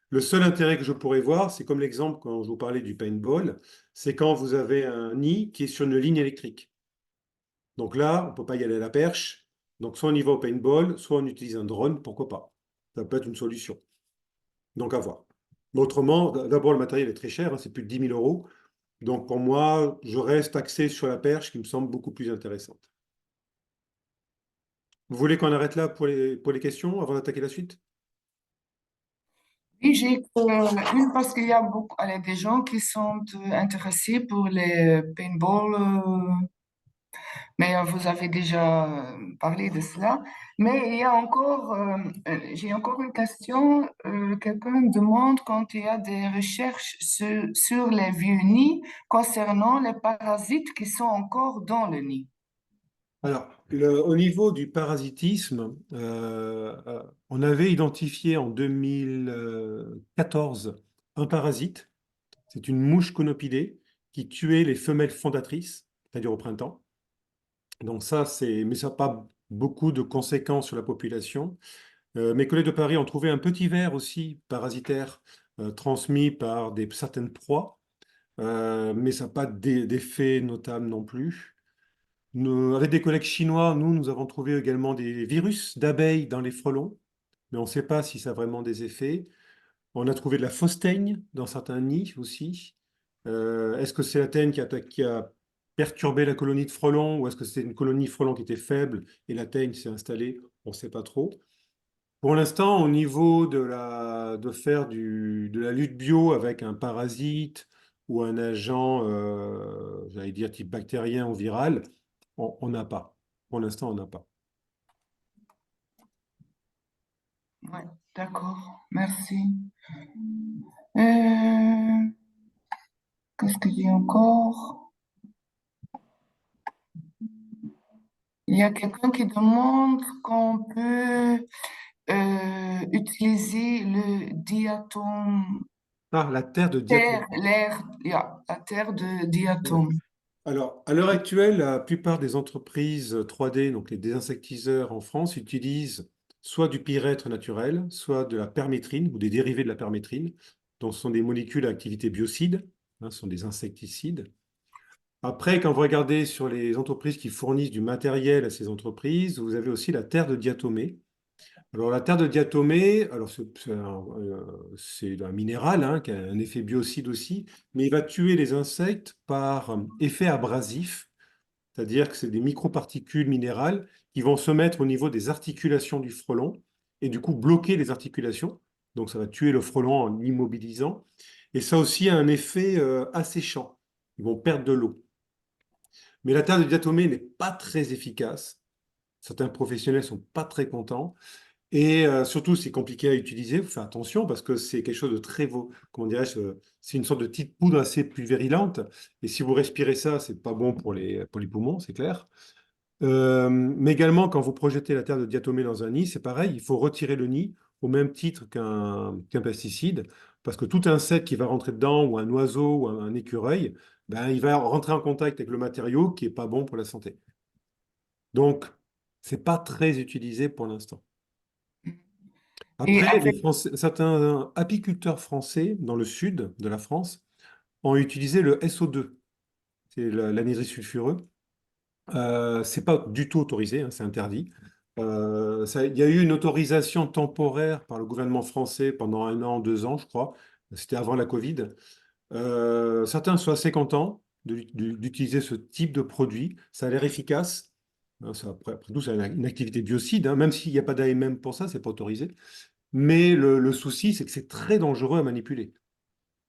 Le seul intérêt que je pourrais voir, c'est comme l'exemple quand je vous parlais du paintball, c'est quand vous avez un nid qui est sur une ligne électrique. Donc là, on ne peut pas y aller à la perche. Donc, soit on y va au paintball, soit on utilise un drone, pourquoi pas. Ça peut être une solution. Donc, à voir. Mais autrement, d'abord, le matériel est très cher, hein, c'est plus de 10 000 euros. Donc pour moi, je reste axé sur la perche qui me semble beaucoup plus intéressante. Vous voulez qu'on arrête là pour les questions avant d'attaquer la suite? Oui, j'ai une parce qu'il y a beaucoup, allez, des gens qui sont intéressés pour les paintball, mais vous avez déjà parlé de cela. Mais il y a encore, j'ai encore une question. Quelqu'un me demande quand il y a des recherches sur les vieux nids concernant les parasites qui sont encore dans le nid. Alors, au niveau du parasitisme, on avait identifié en 2014 un parasite. C'est une mouche conopidée qui tuait les femelles fondatrices, c'est-à-dire au printemps. Donc ça, mais ça n'a pas beaucoup de conséquences sur la population. Mes collègues de Paris ont trouvé un petit ver aussi parasitaire transmis par certaines proies, mais ça n'a pas d'effet notable non plus. Avec des collègues chinois, nous avons trouvé également des virus d'abeilles dans les frelons, mais on ne sait pas si ça a vraiment des effets. On a trouvé de la fausse teigne dans certains nids aussi. Est-ce que c'est la teigne qui a perturbé la colonie de frelons ou est-ce que c'est une colonie de frelons qui était faible et la teigne s'est installée? On ne sait pas trop. Pour l'instant, au niveau de faire de la lutte bio avec un parasite ou un agent, j'allais dire type bactérien ou viral, on n'a pas. Pour l'instant, on n'a pas. Ouais, d'accord, merci. Euh, Qu'est-ce que j'ai encore? Il y a quelqu'un qui demande qu'on peut utiliser le diatome, Ah, la terre de diatomée. la terre de Ouais. diatome. Alors, à l'heure actuelle, la plupart des entreprises 3D, donc les désinsectiseurs en France, utilisent soit du pyrètre naturel, soit de la permétrine ou des dérivés de la permétrine. Donc, ce sont des molécules à activité biocide, hein, ce sont des insecticides. Après, quand vous regardez sur les entreprises qui fournissent du matériel à ces entreprises, vous avez aussi la terre de diatomée. Alors, la terre de diatomée, alors c'est un minéral hein, qui a un effet biocide aussi, mais il va tuer les insectes par effet abrasif, c'est-à-dire que c'est des microparticules minérales qui vont se mettre au niveau des articulations du frelon et du coup bloquer les articulations. Donc, ça va tuer le frelon en l'immobilisant. Et ça aussi a un effet asséchant. Ils vont perdre de l'eau. Mais la terre de diatomée n'est pas très efficace. Certains professionnels ne sont pas très contents. Et surtout, c'est compliqué à utiliser. Il faut faire attention parce que c'est quelque chose de comment dirais-je, c'est une sorte de petite poudre assez pulvérilante. Et si vous respirez ça, c'est pas bon pour les poumons, c'est clair. Mais également, quand vous projetez la terre de diatomée dans un nid, c'est pareil, il faut retirer le nid au même titre qu'un pesticide, parce que tout insecte qui va rentrer dedans, ou un oiseau, ou un écureuil, ben, il va rentrer en contact avec le matériau qui n'est pas bon pour la santé. Donc, c'est pas très utilisé pour l'instant. Et Après, avec, certains apiculteurs français dans le sud de la France ont utilisé le SO2, c'est l'anhydride sulfureux. C'est pas du tout autorisé, hein, c'est interdit. Il y a eu une autorisation temporaire par le gouvernement français pendant 1 an, 2 ans, je crois. C'était avant la Covid. Certains sont assez contents d'utiliser ce type de produit. Ça a l'air efficace. Après tout, c'est une activité biocide, hein, même s'il n'y a pas d'AMM pour ça, c'est pas autorisé. Mais le souci, c'est que c'est très dangereux à manipuler.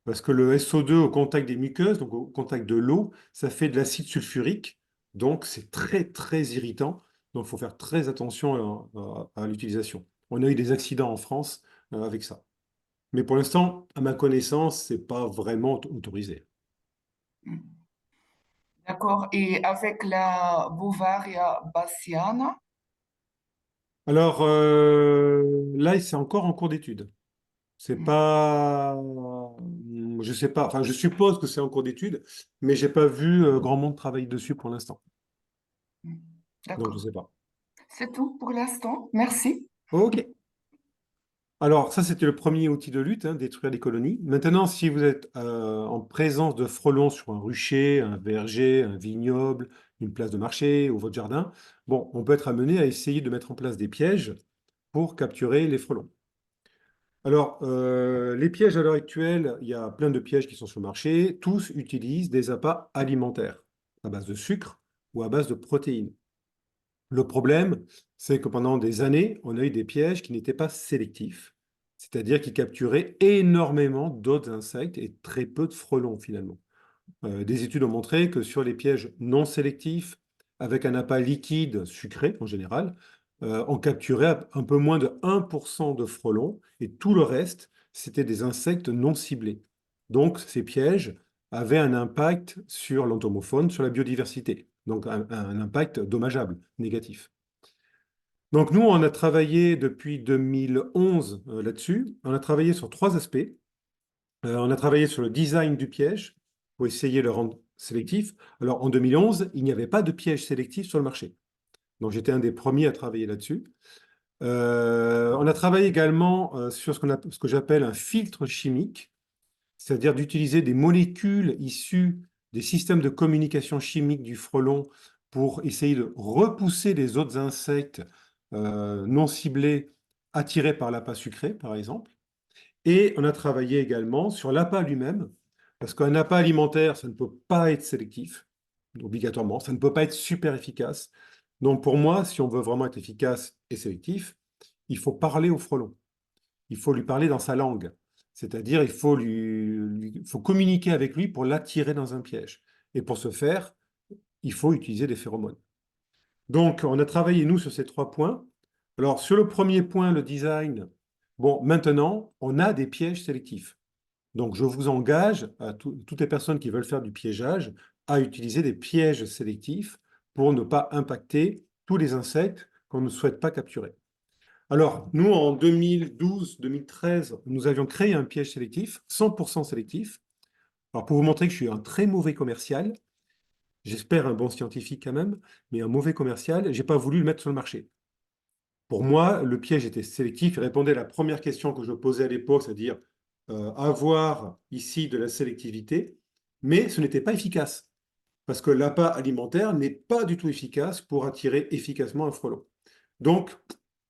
Parce que le SO2 au contact des muqueuses, donc au contact de l'eau, ça fait de l'acide sulfurique. Donc, c'est très, très irritant. Donc, il faut faire très attention à l'utilisation. On a eu des accidents en France avec ça. Mais pour l'instant, à ma connaissance, c'est pas vraiment autorisé. d'accord, et avec la Beauvaria bassiana, Alors, là, c'est encore en cours d'étude. C'est pas, je sais pas, enfin, je suppose que c'est en cours d'étude, mais j'ai pas vu grand monde travailler dessus pour l'instant. Donc, je d'accord. sais pas. C'est tout pour l'instant. Merci. Ok. Alors, ça, c'était le premier outil de lutte, hein, détruire les colonies. Maintenant, si vous êtes en présence de frelons sur un rucher, un verger, un vignoble, une place de marché ou votre jardin, bon, on peut être amené à essayer de mettre en place des pièges pour capturer les frelons. Alors, les pièges à l'heure actuelle, il y a plein de pièges qui sont sur le marché. Tous utilisent des appâts alimentaires à base de sucre ou à base de protéines. Le problème, c'est que pendant des années, on a eu des pièges qui n'étaient pas sélectifs, c'est-à-dire qui capturaient énormément d'autres insectes et très peu de frelons finalement. Des études ont montré que sur les pièges non sélectifs, avec un appât liquide sucré en général, on capturait un peu moins de 1% de frelons et tout le reste, c'était des insectes non ciblés. Donc ces pièges avaient un impact sur l'entomofaune, sur la biodiversité. donc un impact dommageable, négatif. Donc nous, on a travaillé depuis 2011 là-dessus. On a travaillé sur 3 aspects. On a travaillé sur le design du piège pour essayer de le rendre sélectif. Alors en 2011, il n'y avait pas de piège sélectif sur le marché. Donc j'étais un des premiers à travailler là-dessus. On a travaillé également sur ce que j'appelle un filtre chimique, c'est-à-dire d'utiliser des molécules issues des systèmes de communication chimique du frelon pour essayer de repousser les autres insectes non ciblés attirés par l'appât sucré, par exemple. Et on a travaillé également sur l'appât lui-même, parce qu'un appât alimentaire, ça ne peut pas être sélectif, obligatoirement, ça ne peut pas être super efficace. Donc pour moi, si on veut vraiment être efficace et sélectif, il faut parler au frelon. Il faut lui parler dans sa langue. C'est-à-dire, il faut faut communiquer avec lui pour l'attirer dans un piège. Et pour ce faire, il faut utiliser des phéromones. Donc, on a travaillé, nous, sur ces 3 points. Alors, sur le premier point, le design, bon, maintenant, on a des pièges sélectifs. Donc, je vous engage, à toutes les personnes qui veulent faire du piégeage, à utiliser des pièges sélectifs pour ne pas impacter tous les insectes qu'on ne souhaite pas capturer. Alors, nous, en 2012-2013, nous avions créé un piège sélectif, 100% sélectif. Alors, pour vous montrer que je suis un très mauvais commercial, j'espère un bon scientifique quand même, mais un mauvais commercial, je n'ai pas voulu le mettre sur le marché. Pour moi, le piège était sélectif. Il répondait à la première question que je posais à l'époque, c'est-à-dire avoir ici de la sélectivité, mais ce n'était pas efficace, parce que l'appât alimentaire n'est pas du tout efficace pour attirer efficacement un frelon. Donc,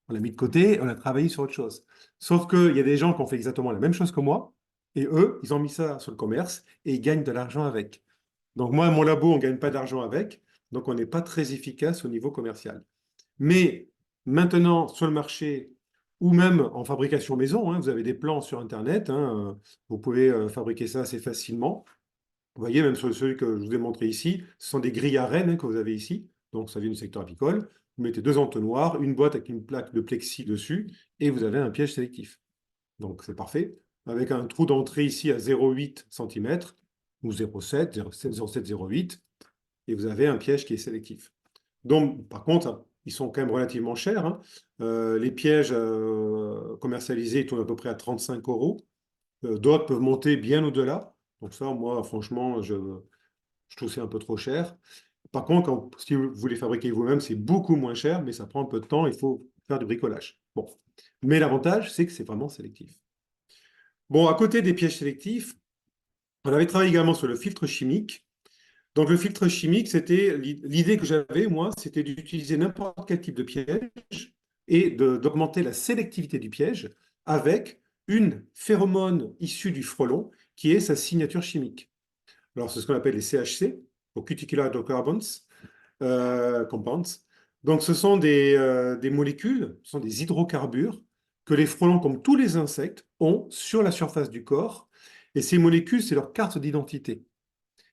on l'a mis de côté, on a travaillé sur autre chose. Sauf qu'il y a des gens qui ont fait exactement la même chose que moi, et eux, ils ont mis ça sur le commerce, et ils gagnent de l'argent avec. Donc moi, mon labo, on ne gagne pas d'argent avec, donc on n'est pas très efficace au niveau commercial. Mais maintenant, sur le marché, ou même en fabrication maison, hein, vous avez des plans sur Internet, hein, vous pouvez fabriquer ça assez facilement. Vous voyez, même sur celui que je vous ai montré ici, ce sont des grilles à rennes, hein, que vous avez ici, donc ça vient du secteur apicole. Vous mettez 2 entonnoirs, une boîte avec une plaque de plexi dessus, et vous avez un piège sélectif. Donc c'est parfait. Avec un trou d'entrée ici à 0,8 cm, ou 0,7, 0,7, 0,8, et vous avez un piège qui est sélectif. Donc, par contre, ils sont quand même relativement chers, hein. Les pièges commercialisés ils tournent à peu près à 35 €. D'autres peuvent monter bien au-delà. Donc ça, moi, franchement, je trouve que c'est un peu trop cher. Par contre, si vous les fabriquez vous-même, c'est beaucoup moins cher, mais ça prend un peu de temps, il faut faire du bricolage. Bon. Mais l'avantage, c'est que c'est vraiment sélectif. Bon, à côté des pièges sélectifs, on avait travaillé également sur le filtre chimique. Donc le filtre chimique, c'était l'idée que j'avais, moi, c'était d'utiliser n'importe quel type de piège et d'augmenter la sélectivité du piège avec une phéromone issue du frelon qui est sa signature chimique. Alors c'est ce qu'on appelle les CHC, ou Cuticular Hydrocarbons Compounds. Donc ce sont des molécules, ce sont des hydrocarbures que les frelons, comme tous les insectes, ont sur la surface du corps. Et ces molécules, c'est leur carte d'identité.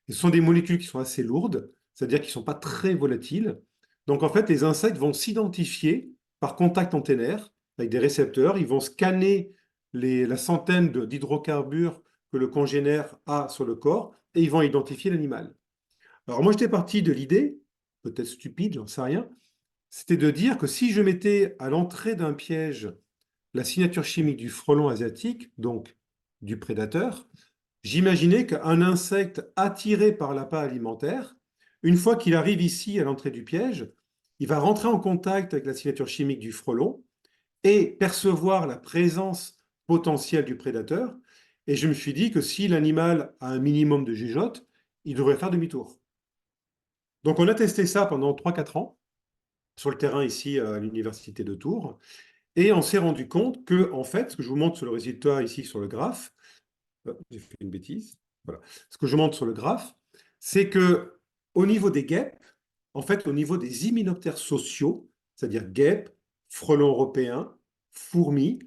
Ce sont des molécules qui sont assez lourdes, c'est-à-dire qui ne sont pas très volatiles. Donc en fait, les insectes vont s'identifier par contact antennaire avec des récepteurs. Ils vont scanner la centaine d'hydrocarbures que le congénère a sur le corps et ils vont identifier l'animal. Alors moi, j'étais parti de l'idée, peut-être stupide, j'en sais rien, c'était de dire que si je mettais à l'entrée d'un piège la signature chimique du frelon asiatique, donc du prédateur, j'imaginais qu'un insecte attiré par l'appât alimentaire, une fois qu'il arrive ici à l'entrée du piège, il va rentrer en contact avec la signature chimique du frelon et percevoir la présence potentielle du prédateur. Et je me suis dit que si l'animal a un minimum de jugeote, il devrait faire demi-tour. Donc on a testé ça pendant 3-4 ans sur le terrain ici à l'université de Tours. Et on s'est rendu compte que, en fait, ce que je vous montre sur le résultat ici sur le graphe, j'ai fait une bêtise. Voilà. Ce que je montre sur le graphe, c'est que au niveau des guêpes, en fait, au niveau des hyménoptères sociaux, c'est-à-dire guêpes, frelons européens, fourmis,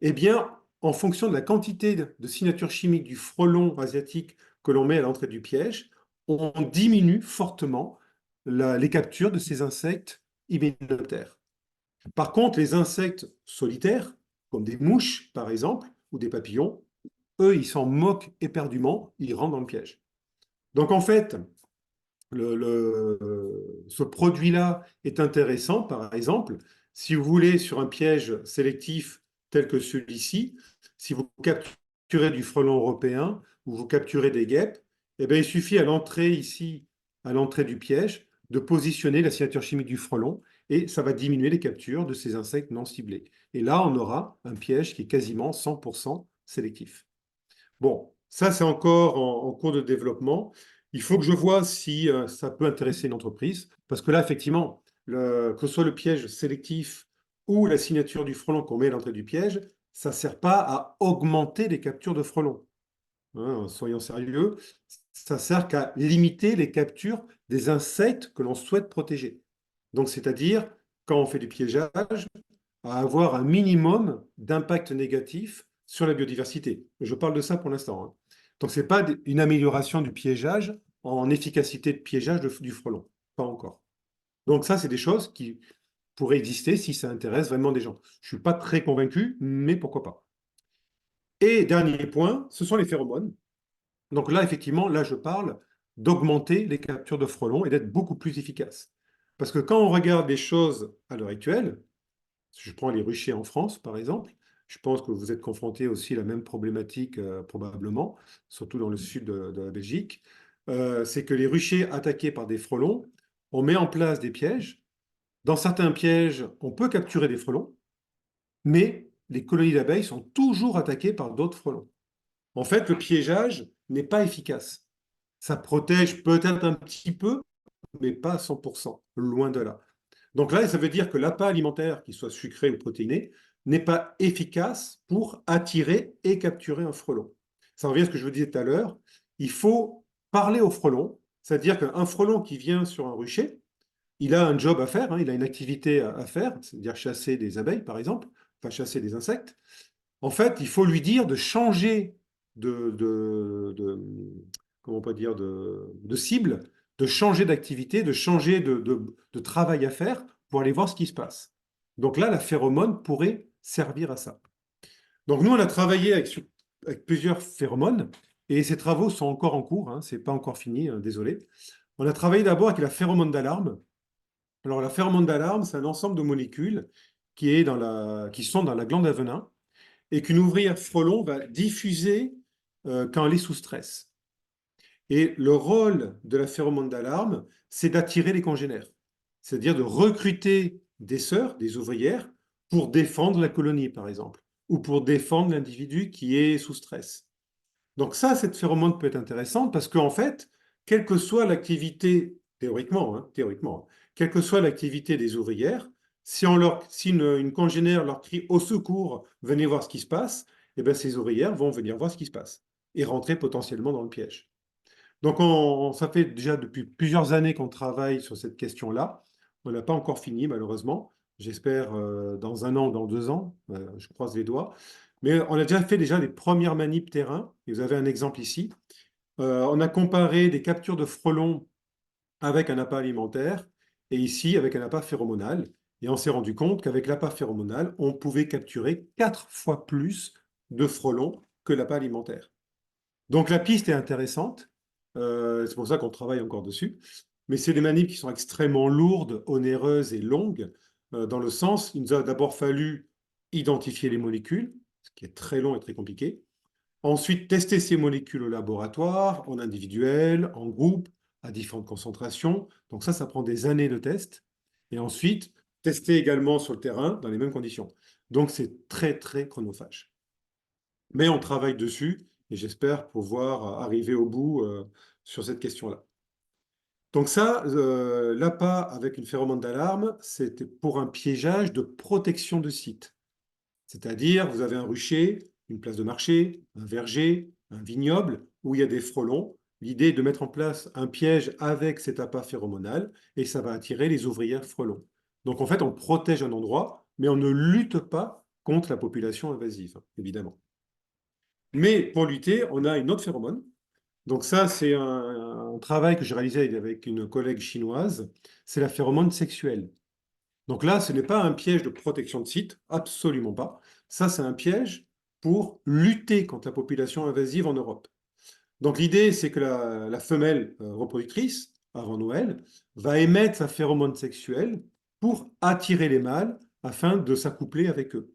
eh bien, en fonction de la quantité de signature chimique du frelon asiatique que l'on met à l'entrée du piège, on diminue fortement les captures de ces insectes hyménoptères. Par contre, les insectes solitaires, comme des mouches par exemple, ou des papillons, eux, ils s'en moquent éperdument, ils rentrent dans le piège. Donc en fait, ce produit-là est intéressant, par exemple, si vous voulez, sur un piège sélectif tel que celui-ci, si vous capturez du frelon européen ou vous capturez des guêpes, eh bien, il suffit à l'entrée ici, à l'entrée du piège, de positionner la signature chimique du frelon et ça va diminuer les captures de ces insectes non ciblés. Et là, on aura un piège qui est quasiment 100% sélectif. Bon, ça, c'est encore en cours de développement. Il faut que je vois si ça peut intéresser une entreprise, parce que là, effectivement, que ce soit le piège sélectif ou la signature du frelon qu'on met à l'entrée du piège, ça ne sert pas à augmenter les captures de frelons. Hein, soyons sérieux, ça sert qu'à limiter les captures des insectes que l'on souhaite protéger. Donc, c'est-à-dire, quand on fait du piégeage, à avoir un minimum d'impact négatif sur la biodiversité. Je parle de ça pour l'instant. Hein. Donc, ce n'est pas une amélioration du piégeage en efficacité de piégeage du frelon. Pas encore. Donc, ça, c'est des choses qui pourraient exister si ça intéresse vraiment des gens. Je ne suis pas très convaincu, mais pourquoi pas. Et dernier point, ce sont les phéromones. Donc là, effectivement, là, je parle d'augmenter les captures de frelons et d'être beaucoup plus efficace. Parce que quand on regarde les choses à l'heure actuelle, si je prends les ruchers en France, par exemple, je pense que vous êtes confrontés aussi à la même problématique probablement, surtout dans le sud de la Belgique, c'est que les ruchers attaqués par des frelons, on met en place des pièges. Dans certains pièges, on peut capturer des frelons, mais les colonies d'abeilles sont toujours attaquées par d'autres frelons. En fait, le piégeage n'est pas efficace. Ça protège peut-être un petit peu, mais pas à 100%, loin de là. Donc là, ça veut dire que l'appât alimentaire, qu'il soit sucré ou protéiné, n'est pas efficace pour attirer et capturer un frelon. Ça revient à ce que je vous disais tout à l'heure. Il faut parler au frelon, c'est-à-dire qu'un frelon qui vient sur un rucher, il a un job à faire, hein, il a une activité à faire, c'est-à-dire chasser des abeilles, par exemple, enfin chasser des insectes. En fait, il faut lui dire de changer comment on peut dire, de cible, de changer d'activité, de changer de travail à faire pour aller voir ce qui se passe. Donc là, la phéromone pourrait servir à ça. Donc nous, on a travaillé avec plusieurs phéromones et ces travaux sont encore en cours, hein, c'est pas encore fini, hein, désolé. On a travaillé d'abord avec la phéromone d'alarme. Alors la phéromone d'alarme, c'est un ensemble de molécules qui sont dans la glande à venin et qu'une ouvrière frelon va diffuser quand elle est sous stress. Et le rôle de la phéromone d'alarme, c'est d'attirer les congénères, c'est-à-dire de recruter des sœurs, des ouvrières, pour défendre la colonie, par exemple, ou pour défendre l'individu qui est sous stress. Donc ça, cette phéromone peut être intéressante parce qu'en fait, quelle que soit l'activité, théoriquement, quelle que soit l'activité des ouvrières, si une congénère leur crie au secours, venez voir ce qui se passe, eh bien, ces ouvrières vont venir voir ce qui se passe et rentrer potentiellement dans le piège. Donc ça fait déjà depuis plusieurs années qu'on travaille sur cette question-là. On n'a pas encore fini, malheureusement. J'espère dans 1 an ou dans 2 ans, je croise les doigts. Mais on a déjà fait les premières manips terrain, et vous avez un exemple ici. On a comparé des captures de frelons avec un appât alimentaire, et ici avec un appât phéromonal. Et on s'est rendu compte qu'avec l'appât phéromonal, on pouvait capturer 4 fois plus de frelons que l'appât alimentaire. Donc la piste est intéressante, c'est pour ça qu'on travaille encore dessus, mais c'est des manips qui sont extrêmement lourdes, onéreuses et longues, dans le sens, il nous a d'abord fallu identifier les molécules, ce qui est très long et très compliqué. Ensuite, tester ces molécules au laboratoire, en individuel, en groupe, à différentes concentrations. Donc ça prend des années de test. Et ensuite, tester également sur le terrain, dans les mêmes conditions. Donc c'est très, très chronophage. Mais on travaille dessus et j'espère pouvoir arriver au bout sur cette question-là. Donc ça, l'appât avec une phéromone d'alarme, c'était pour un piégeage de protection de site. C'est-à-dire, vous avez un rucher, une place de marché, un verger, un vignoble, où il y a des frelons. L'idée est de mettre en place un piège avec cet appât phéromonal, et ça va attirer les ouvrières frelons. Donc en fait, on protège un endroit, mais on ne lutte pas contre la population invasive, évidemment. Mais pour lutter, on a une autre phéromone. Donc ça, c'est un travail que j'ai réalisé avec une collègue chinoise. C'est la phéromone sexuelle. Donc là, ce n'est pas un piège de protection de site, absolument pas. Ça, c'est un piège pour lutter contre la population invasive en Europe. Donc l'idée, c'est que la femelle reproductrice avant Noël, va émettre sa phéromone sexuelle pour attirer les mâles afin de s'accoupler avec eux.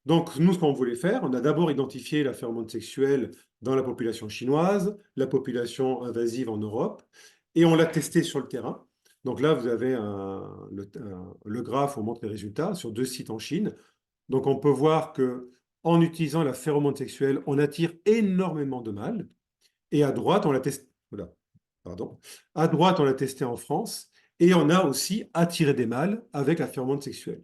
Donc, nous, ce qu'on voulait faire, on a d'abord identifié la phéromone sexuelle dans la population chinoise, la population invasive en Europe, et on l'a testé sur le terrain. Donc là, vous avez le graphe, on montre les résultats sur 2 sites en Chine. Donc, on peut voir que en utilisant la phéromone sexuelle, on attire énormément de mâles. Et à droite, on l'a testé. Voilà, pardon. À droite, on l'a testé en France, et on a aussi attiré des mâles avec la phéromone sexuelle.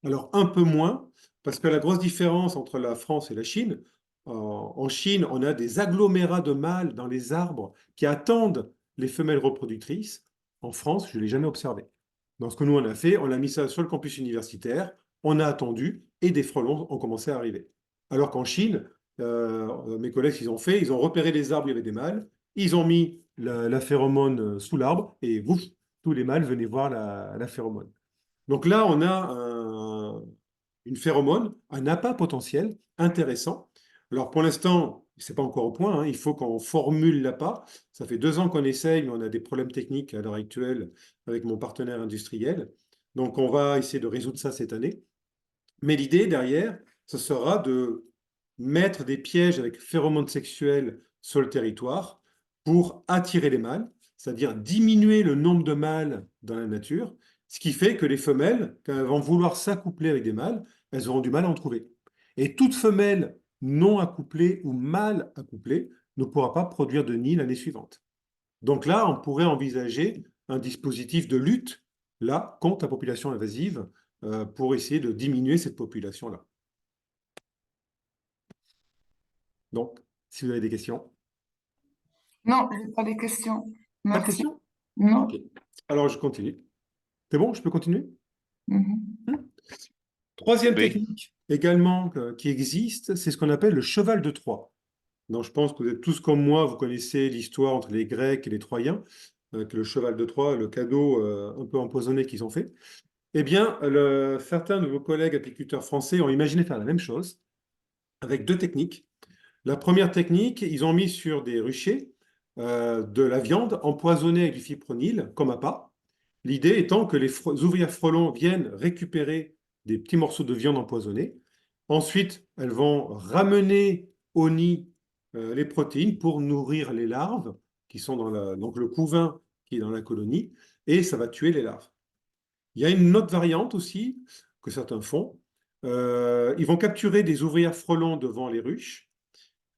Alors, un peu moins, parce que la grosse différence entre la France et la Chine, en Chine, on a des agglomérats de mâles dans les arbres qui attendent les femelles reproductrices. En France, je ne l'ai jamais observé. Donc, ce que nous, on a fait, on a mis ça sur le campus universitaire, on a attendu, et des frelons ont commencé à arriver. Alors qu'en Chine, mes collègues, ils ont fait, ils ont repéré les arbres où il y avait des mâles, ils ont mis la phéromone sous l'arbre, et ouf, tous les mâles venaient voir la phéromone. Donc là, on a une phéromone, un appât potentiel intéressant. Alors pour l'instant, ce n'est pas encore au point, hein, il faut qu'on formule l'appât. Ça fait 2 ans qu'on essaye, mais on a des problèmes techniques à l'heure actuelle avec mon partenaire industriel. Donc on va essayer de résoudre ça cette année. Mais l'idée derrière, ce sera de mettre des pièges avec phéromones sexuels sur le territoire pour attirer les mâles, c'est-à-dire diminuer le nombre de mâles dans la nature, ce qui fait que les femelles, quand elles vont vouloir s'accoupler avec des mâles, elles auront du mal à en trouver. Et toute femelle non accouplée ou mal accouplée ne pourra pas produire de nid l'année suivante. Donc là, on pourrait envisager un dispositif de lutte là contre la population invasive pour essayer de diminuer cette population-là. Donc, si vous avez des questions. Non, je n'ai pas de questions. Pas de Merci. questions? Non. Ok. Alors, je continue. C'est bon, je peux continuer? Mhm. Troisième Oui. technique également qui existe, c'est ce qu'on appelle le cheval de Troie. Donc, je pense que vous êtes tous comme moi, vous connaissez l'histoire entre les Grecs et les Troyens, avec le cheval de Troie, le cadeau un peu empoisonné qu'ils ont fait. Eh bien, certains de vos collègues apiculteurs français ont imaginé faire la même chose avec 2 techniques. La première technique, ils ont mis sur des ruchers de la viande empoisonnée avec du fipronil, comme appât. L'idée étant que les ouvrières frelons viennent récupérer des petits morceaux de viande empoisonnée. Ensuite, elles vont ramener au nid les protéines pour nourrir les larves qui sont donc le couvain qui est dans la colonie, et ça va tuer les larves. Il y a une autre variante aussi que certains font. Ils vont capturer des ouvrières frelons devant les ruches,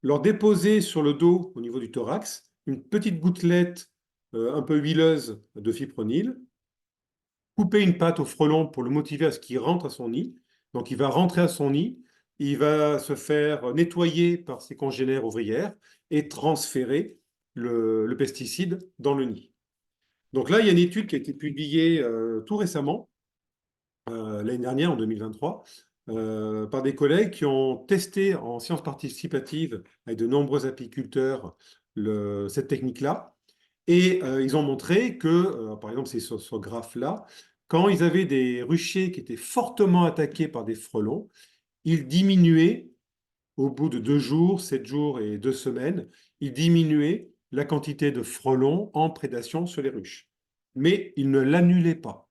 leur déposer sur le dos, au niveau du thorax, une petite gouttelette un peu huileuse de fipronil, couper une patte au frelon pour le motiver à ce qu'il rentre à son nid. Donc il va rentrer à son nid, il va se faire nettoyer par ses congénères ouvrières et transférer le pesticide dans le nid. Donc là, il y a une étude qui a été publiée tout récemment, l'année dernière, en 2023, par des collègues qui ont testé en sciences participatives avec de nombreux apiculteurs cette technique-là. Et ils ont montré que, par exemple, c'est sur ce graphe-là, quand ils avaient des ruchers qui étaient fortement attaqués par des frelons, ils diminuaient, au bout de 2 jours, 7 jours et 2 semaines, ils diminuaient la quantité de frelons en prédation sur les ruches. Mais ils ne l'annulaient pas.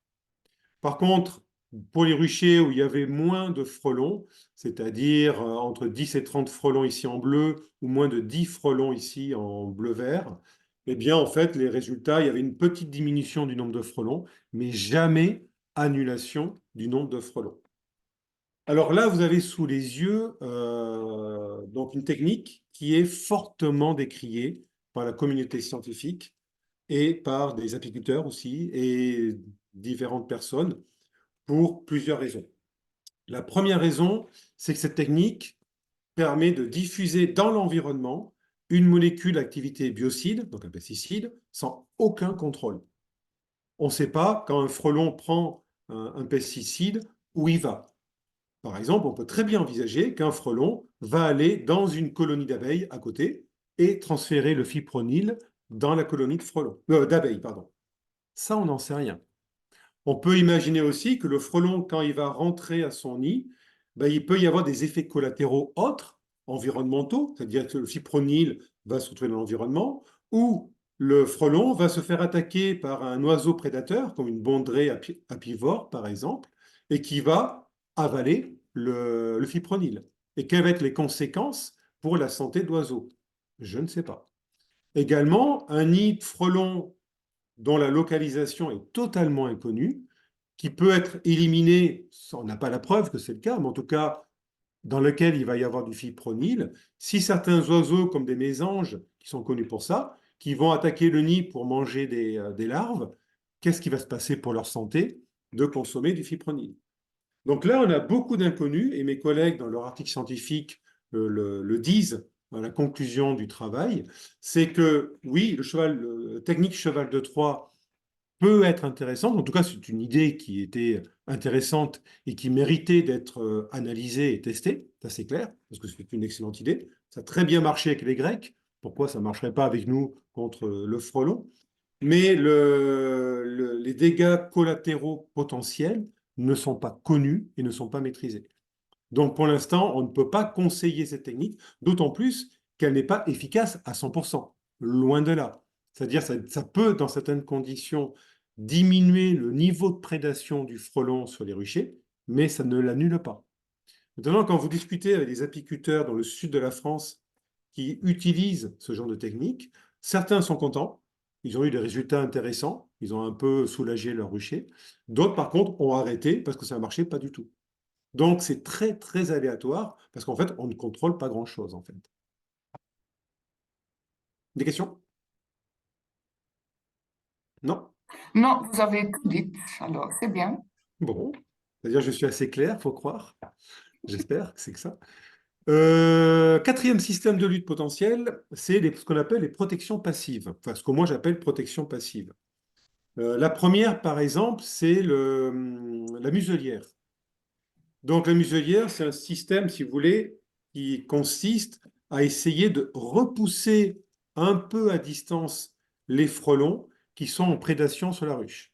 Par contre, pour les ruchers où il y avait moins de frelons, c'est-à-dire entre 10 et 30 frelons ici en bleu ou moins de 10 frelons ici en bleu-vert, eh bien, en fait, les résultats, il y avait une petite diminution du nombre de frelons, mais jamais annulation du nombre de frelons. Alors là, vous avez sous les yeux donc une technique qui est fortement décriée par la communauté scientifique et par des apiculteurs aussi et différentes personnes pour plusieurs raisons. La première raison, c'est que cette technique permet de diffuser dans l'environnement une molécule d'activité biocide, donc un pesticide, sans aucun contrôle. On ne sait pas quand un frelon prend un pesticide où il va. Par exemple, on peut très bien envisager qu'un frelon va aller dans une colonie d'abeilles à côté et transférer le fipronil dans la colonie d'abeilles. Ça, on n'en sait rien. On peut imaginer aussi que le frelon, quand il va rentrer à son nid, il peut y avoir des effets collatéraux autres, environnementaux, c'est-à-dire que le fipronil va se retrouver dans l'environnement, ou le frelon va se faire attaquer par un oiseau prédateur, comme une bondrée apivore, par exemple, et qui va avaler le fipronil. Et quelles vont être les conséquences pour la santé de l'oiseau? Je ne sais pas. Également, un nid de frelon dont la localisation est totalement inconnue, qui peut être éliminé, on n'a pas la preuve que c'est le cas, mais en tout cas, dans lequel il va y avoir du fipronil. Si certains oiseaux, comme des mésanges, qui sont connus pour ça, qui vont attaquer le nid pour manger des larves, qu'est-ce qui va se passer pour leur santé de consommer du fipronil? Donc là, on a beaucoup d'inconnus, et mes collègues, dans leur article scientifique, le disent dans la conclusion du travail, c'est que oui, le technique cheval de Troie peut être intéressante. En tout cas, c'est une idée qui était intéressante et qui méritait d'être analysée et testée. Ça, c'est clair, parce que c'est une excellente idée. Ça a très bien marché avec les Grecs. Pourquoi ça ne marcherait pas avec nous contre le frelon? Mais les dégâts collatéraux potentiels ne sont pas connus et ne sont pas maîtrisés. Donc, pour l'instant, on ne peut pas conseiller cette technique, d'autant plus qu'elle n'est pas efficace à 100%. Loin de là. C'est-à-dire ça peut, dans certaines conditions, diminuer le niveau de prédation du frelon sur les ruchers, mais ça ne l'annule pas. Maintenant, quand vous discutez avec des apiculteurs dans le sud de la France qui utilisent ce genre de technique, certains sont contents, ils ont eu des résultats intéressants, ils ont un peu soulagé leur rucher. D'autres, par contre, ont arrêté parce que ça ne marchait pas du tout. Donc, c'est très, très aléatoire parce qu'en fait, on ne contrôle pas grand-chose, en fait. Des questions? Non? Non, vous avez tout dit, alors c'est bien. Bon. C'est-à-dire, je suis assez clair, faut croire. J'espère que c'est que ça. Quatrième système de lutte potentielle, c'est ce qu'on appelle les protections passives. Enfin, ce que moi j'appelle protection passive. La première, par exemple, c'est la muselière. Donc, la muselière, c'est un système, si vous voulez, qui consiste à essayer de repousser un peu à distance les frelons qui sont en prédation sur la ruche.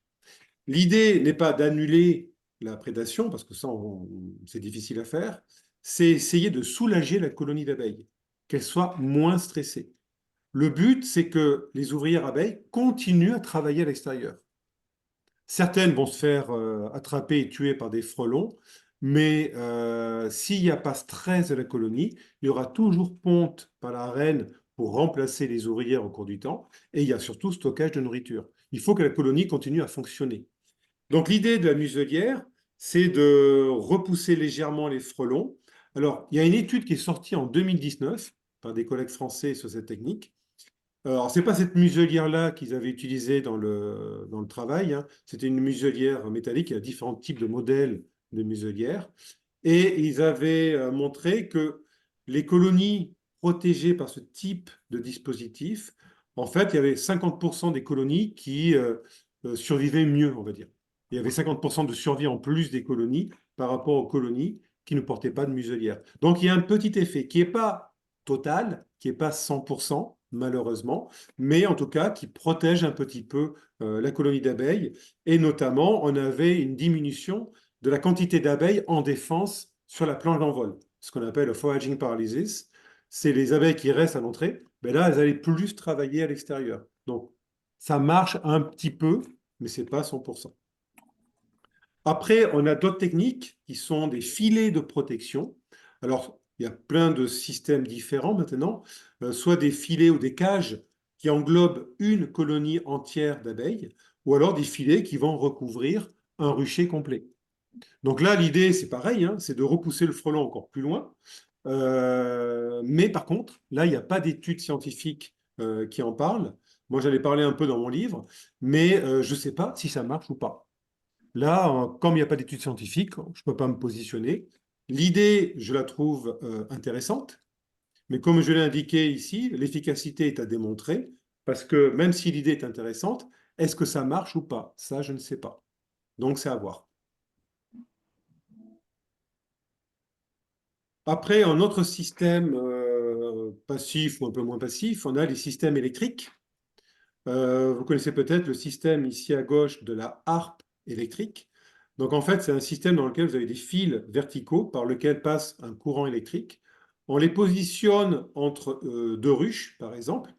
L'idée n'est pas d'annuler la prédation, parce que ça, c'est difficile à faire, c'est essayer de soulager la colonie d'abeilles, qu'elle soit moins stressée. Le but, c'est que les ouvrières abeilles continuent à travailler à l'extérieur. Certaines vont se faire attraper et tuer par des frelons, mais s'il n'y a pas stress de la colonie, il y aura toujours ponte par la reine pour remplacer les ouvrières au cours du temps, et il y a surtout stockage de nourriture. Il faut que la colonie continue à fonctionner. Donc l'idée de la muselière, c'est de repousser légèrement les frelons. Alors, il y a une étude qui est sortie en 2019 par des collègues français sur cette technique. Alors, ce n'est pas cette muselière-là qu'ils avaient utilisée dans le travail, hein. C'était une muselière métallique. Il y a différents types de modèles de muselières. Et ils avaient montré que les colonies protégées par ce type de dispositif, en fait, il y avait 50% des colonies qui survivaient mieux, on va dire. Il y avait 50% de survie en plus des colonies par rapport aux colonies qui ne portaient pas de muselière. Donc, il y a un petit effet qui n'est pas total, qui n'est pas 100%, malheureusement, mais en tout cas qui protège un petit peu la colonie d'abeilles. Et notamment, on avait une diminution de la quantité d'abeilles en défense sur la planche d'envol, ce qu'on appelle le foraging paralysis. C'est les abeilles qui restent à l'entrée, mais là, elles allaient plus travailler à l'extérieur. Donc, ça marche un petit peu, mais ce n'est pas 100%. Après, on a d'autres techniques qui sont des filets de protection. Alors, il y a plein de systèmes différents maintenant, soit des filets ou des cages qui englobent une colonie entière d'abeilles, ou alors des filets qui vont recouvrir un rucher complet. Donc là, l'idée, c'est pareil, hein, c'est de repousser le frelon encore plus loin. Mais par contre, là, il n'y a pas d'études scientifiques qui en parlent. Moi, j'en ai parlé un peu dans mon livre, mais je ne sais pas si ça marche ou pas. Là, comme il n'y a pas d'études scientifiques, je ne peux pas me positionner. L'idée, je la trouve intéressante, mais comme je l'ai indiqué ici, l'efficacité est à démontrer, parce que même si l'idée est intéressante, est-ce que ça marche ou pas? Ça, je ne sais pas. Donc, c'est à voir. Après, un autre système passif ou un peu moins passif, on a les systèmes électriques. Vous connaissez peut-être le système ici à gauche de la harpe électrique. Donc en fait, c'est un système dans lequel vous avez des fils verticaux par lesquels passe un courant électrique. On les positionne entre deux ruches, par exemple,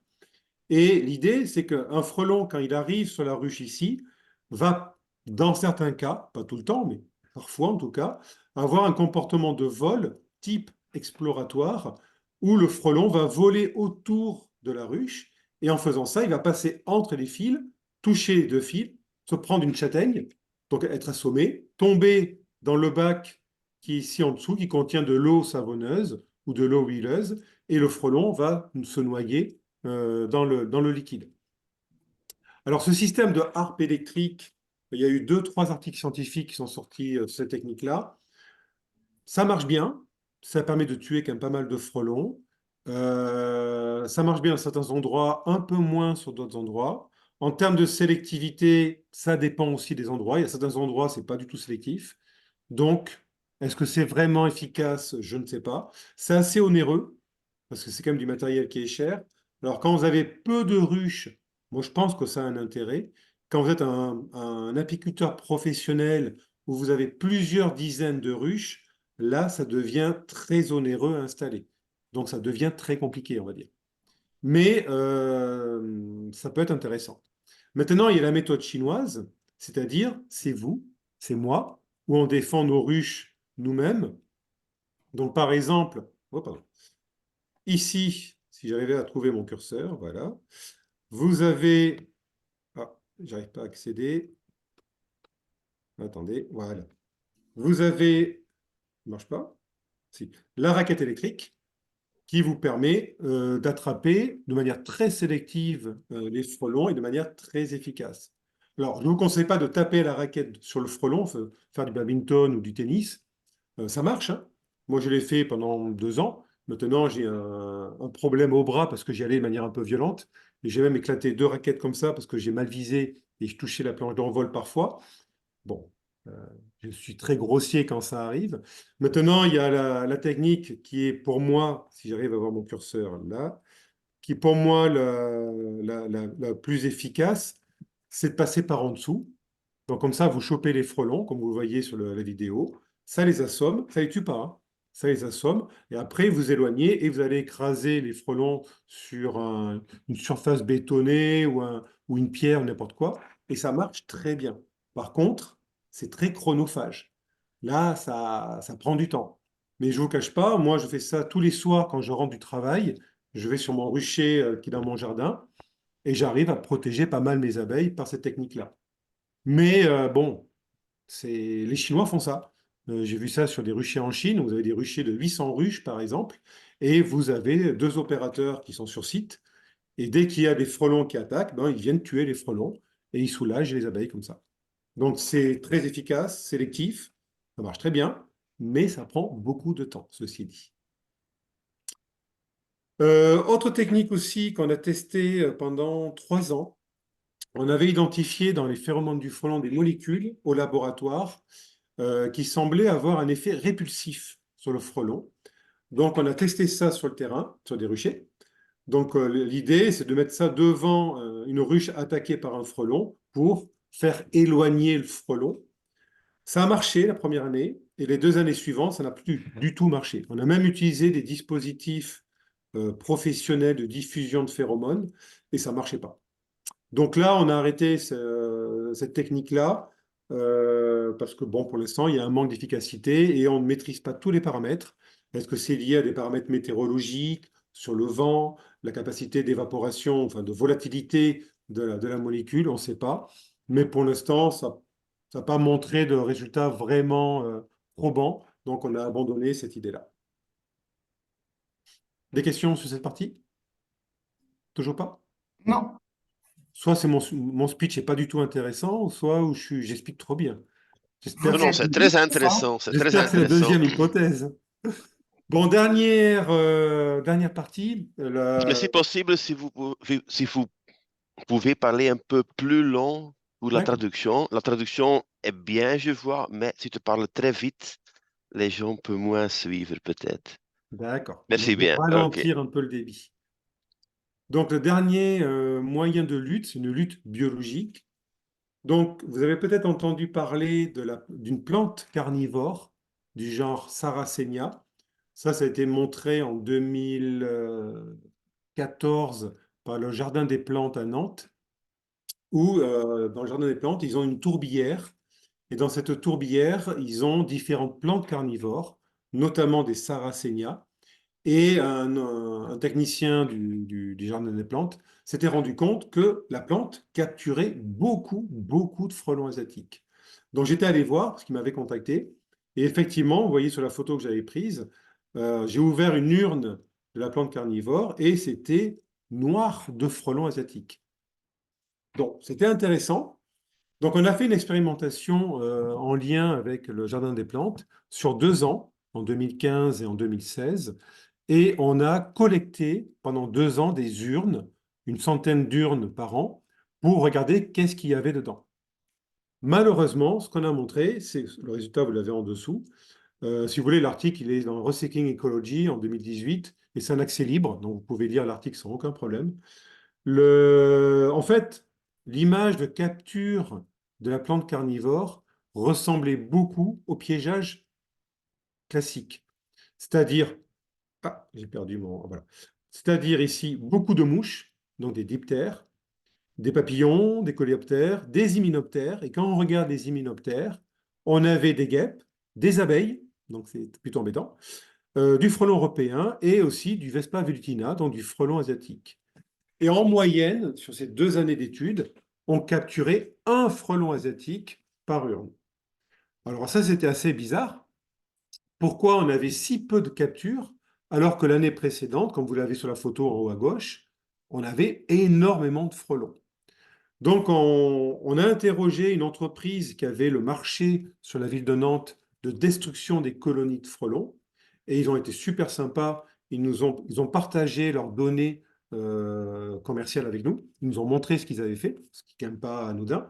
Et l'idée, c'est qu'un frelon, quand il arrive sur la ruche ici, va, dans certains cas, pas tout le temps, mais parfois en tout cas, avoir un comportement de vol type exploratoire, où le frelon va voler autour de la ruche, et en faisant ça, il va passer entre les fils, toucher les deux fils, se prendre une châtaigne, donc être assommé, tomber dans le bac qui est ici en dessous, qui contient de l'eau savonneuse ou de l'eau huileuse, et le frelon va se noyer dans le liquide. Alors, ce système de harpe électrique, il y a eu 2, 3 articles scientifiques qui sont sortis de cette technique-là. Ça marche bien, ça permet de tuer quand même pas mal de frelons. Ça marche bien à certains endroits, un peu moins sur d'autres endroits. En termes de sélectivité, ça dépend aussi des endroits. Il y a certains endroits, c'est pas du tout sélectif. Donc, est-ce que c'est vraiment efficace? Je ne sais pas. C'est assez onéreux parce que c'est quand même du matériel qui est cher. Alors, quand vous avez peu de ruches, moi je pense que ça a un intérêt. Quand vous êtes un apiculteur professionnel où vous avez plusieurs dizaines de ruches, là, ça devient très onéreux à installer. Donc, ça devient très compliqué, on va dire. Mais ça peut être intéressant. Maintenant, il y a la méthode chinoise, c'est-à-dire c'est vous, c'est moi, où on défend nos ruches nous-mêmes. Donc, par exemple, oh, pardon. Ici, si j'arrivais à trouver mon curseur, voilà, vous avez... Ah, j'arrive pas à accéder. Attendez, voilà. Vous avez... Ça marche pas? Si. La raquette électrique qui vous permet d'attraper de manière très sélective les frelons et de manière très efficace. Alors, je ne vous conseille pas de taper la raquette sur le frelon, faire du badminton ou du tennis. Ça marche, hein. Moi, je l'ai fait pendant 2 ans. Maintenant, j'ai un problème au bras parce que j'y allais de manière un peu violente. Et j'ai même éclaté 2 raquettes comme ça parce que j'ai mal visé et je touchais la planche d'envol parfois. Bon, euh, je suis très grossier quand ça arrive. Maintenant, il y a la technique qui est pour moi, si j'arrive à voir mon curseur là, qui est pour moi la plus efficace, c'est de passer par en dessous. Donc comme ça, vous chopez les frelons, comme vous le voyez sur la vidéo, ça les assomme, ça les tue pas, hein. Ça les assomme, et après vous éloignez et vous allez écraser les frelons sur une surface bétonnée ou une pierre, n'importe quoi, et ça marche très bien. Par contre, c'est très chronophage. Là, ça prend du temps. Mais je ne vous cache pas, moi je fais ça tous les soirs quand je rentre du travail, je vais sur mon rucher qui est dans mon jardin, et j'arrive à protéger pas mal mes abeilles par cette technique-là. Mais bon, les Chinois font ça. J'ai vu ça sur des ruchers en Chine. Vous avez des ruchers de 800 ruches, par exemple, et vous avez 2 opérateurs qui sont sur site. Et dès qu'il y a des frelons qui attaquent, ben, ils viennent tuer les frelons et ils soulagent les abeilles comme ça. Donc c'est très efficace, sélectif, ça marche très bien, mais ça prend beaucoup de temps, ceci dit. Autre technique aussi qu'on a testée pendant 3 ans, on avait identifié dans les phéromones du frelon des molécules au laboratoire qui semblaient avoir un effet répulsif sur le frelon. Donc, on a testé ça sur le terrain, sur des ruchers. Donc, l'idée, c'est de mettre ça devant une ruche attaquée par un frelon pour faire éloigner le frelon. Ça a marché la première année, et les 2 années suivantes, ça n'a plus du tout marché. On a même utilisé des dispositifs professionnels de diffusion de phéromones, et ça ne marchait pas. Donc là, on a arrêté cette technique-là parce que, bon, pour l'instant, il y a un manque d'efficacité et on ne maîtrise pas tous les paramètres. Est-ce que c'est lié à des paramètres météorologiques, sur le vent, la capacité d'évaporation, enfin de volatilité de la molécule? On ne sait pas. Mais pour l'instant, ça n'a pas montré de résultats vraiment probants. Donc, on a abandonné cette idée-là. Des questions sur cette partie? Toujours pas? Non, Soit mon speech n'est pas du tout intéressant, soit où j'explique trop bien. J'espère Non, que c'est non, c'est c'est très intéressant. intéressant, c'est très j'espère que c'est la intéressant. deuxième hypothèse. Bon, dernière partie. Mais si possible, si vous pouvez parler un peu plus long pour la D'accord, traduction. La traduction est bien, je vois, mais si tu parles très vite, les gens peuvent moins suivre peut-être. d'accord. Donc, Merci je vais bien, ok. ralentir un peu le débit. Donc, le dernier moyen de lutte, c'est une lutte biologique. Donc, vous avez peut-être entendu parler d'une plante carnivore du genre Sarracenia. Ça a été montré en 2014 par le Jardin des Plantes à Nantes, où dans le Jardin des Plantes, ils ont une tourbière. Et dans cette tourbière, ils ont différentes plantes carnivores, notamment des Sarracenia. Et un technicien du Jardin des Plantes s'était rendu compte que la plante capturait beaucoup, beaucoup de frelons asiatiques. Donc j'étais allé voir, parce qu'il m'avait contacté, et effectivement, vous voyez sur la photo que j'avais prise, j'ai ouvert une urne de la plante carnivore et c'était noir de frelons asiatiques. Donc c'était intéressant. Donc on a fait une expérimentation en lien avec le Jardin des Plantes sur 2 ans, en 2015 et en 2016. Et on a collecté pendant 2 ans des urnes, une centaine d'urnes par an, pour regarder qu'est-ce qu'il y avait dedans. Malheureusement, ce qu'on a montré, c'est le résultat, vous l'avez en dessous. Si vous voulez, l'article, il est dans Recycling Ecology en 2018, et c'est un accès libre, donc vous pouvez lire l'article sans aucun problème. En fait, l'image de capture de la plante carnivore ressemblait beaucoup au piégeage classique. C'est-à-dire, j'ai perdu mon. Voilà. C'est-à-dire ici beaucoup de mouches, donc des diptères, des papillons, des coléoptères, des hyménoptères. Et quand on regarde les hyménoptères, on avait des guêpes, des abeilles, donc c'est plutôt embêtant, du frelon européen et aussi du Vespa velutina, donc du frelon asiatique. Et en moyenne, sur ces 2 années d'études, on capturait un frelon asiatique par urne. Alors ça, c'était assez bizarre. Pourquoi on avait si peu de captures, alors que l'année précédente, comme vous l'avez sur la photo en haut à gauche, on avait énormément de frelons. Donc, on a interrogé une entreprise qui avait le marché sur la ville de Nantes de destruction des colonies de frelons, et ils ont été super sympas. Ils ont partagé leurs données commerciales avec nous. Ils nous ont montré ce qu'ils avaient fait, ce qui n'est quand même pas anodin.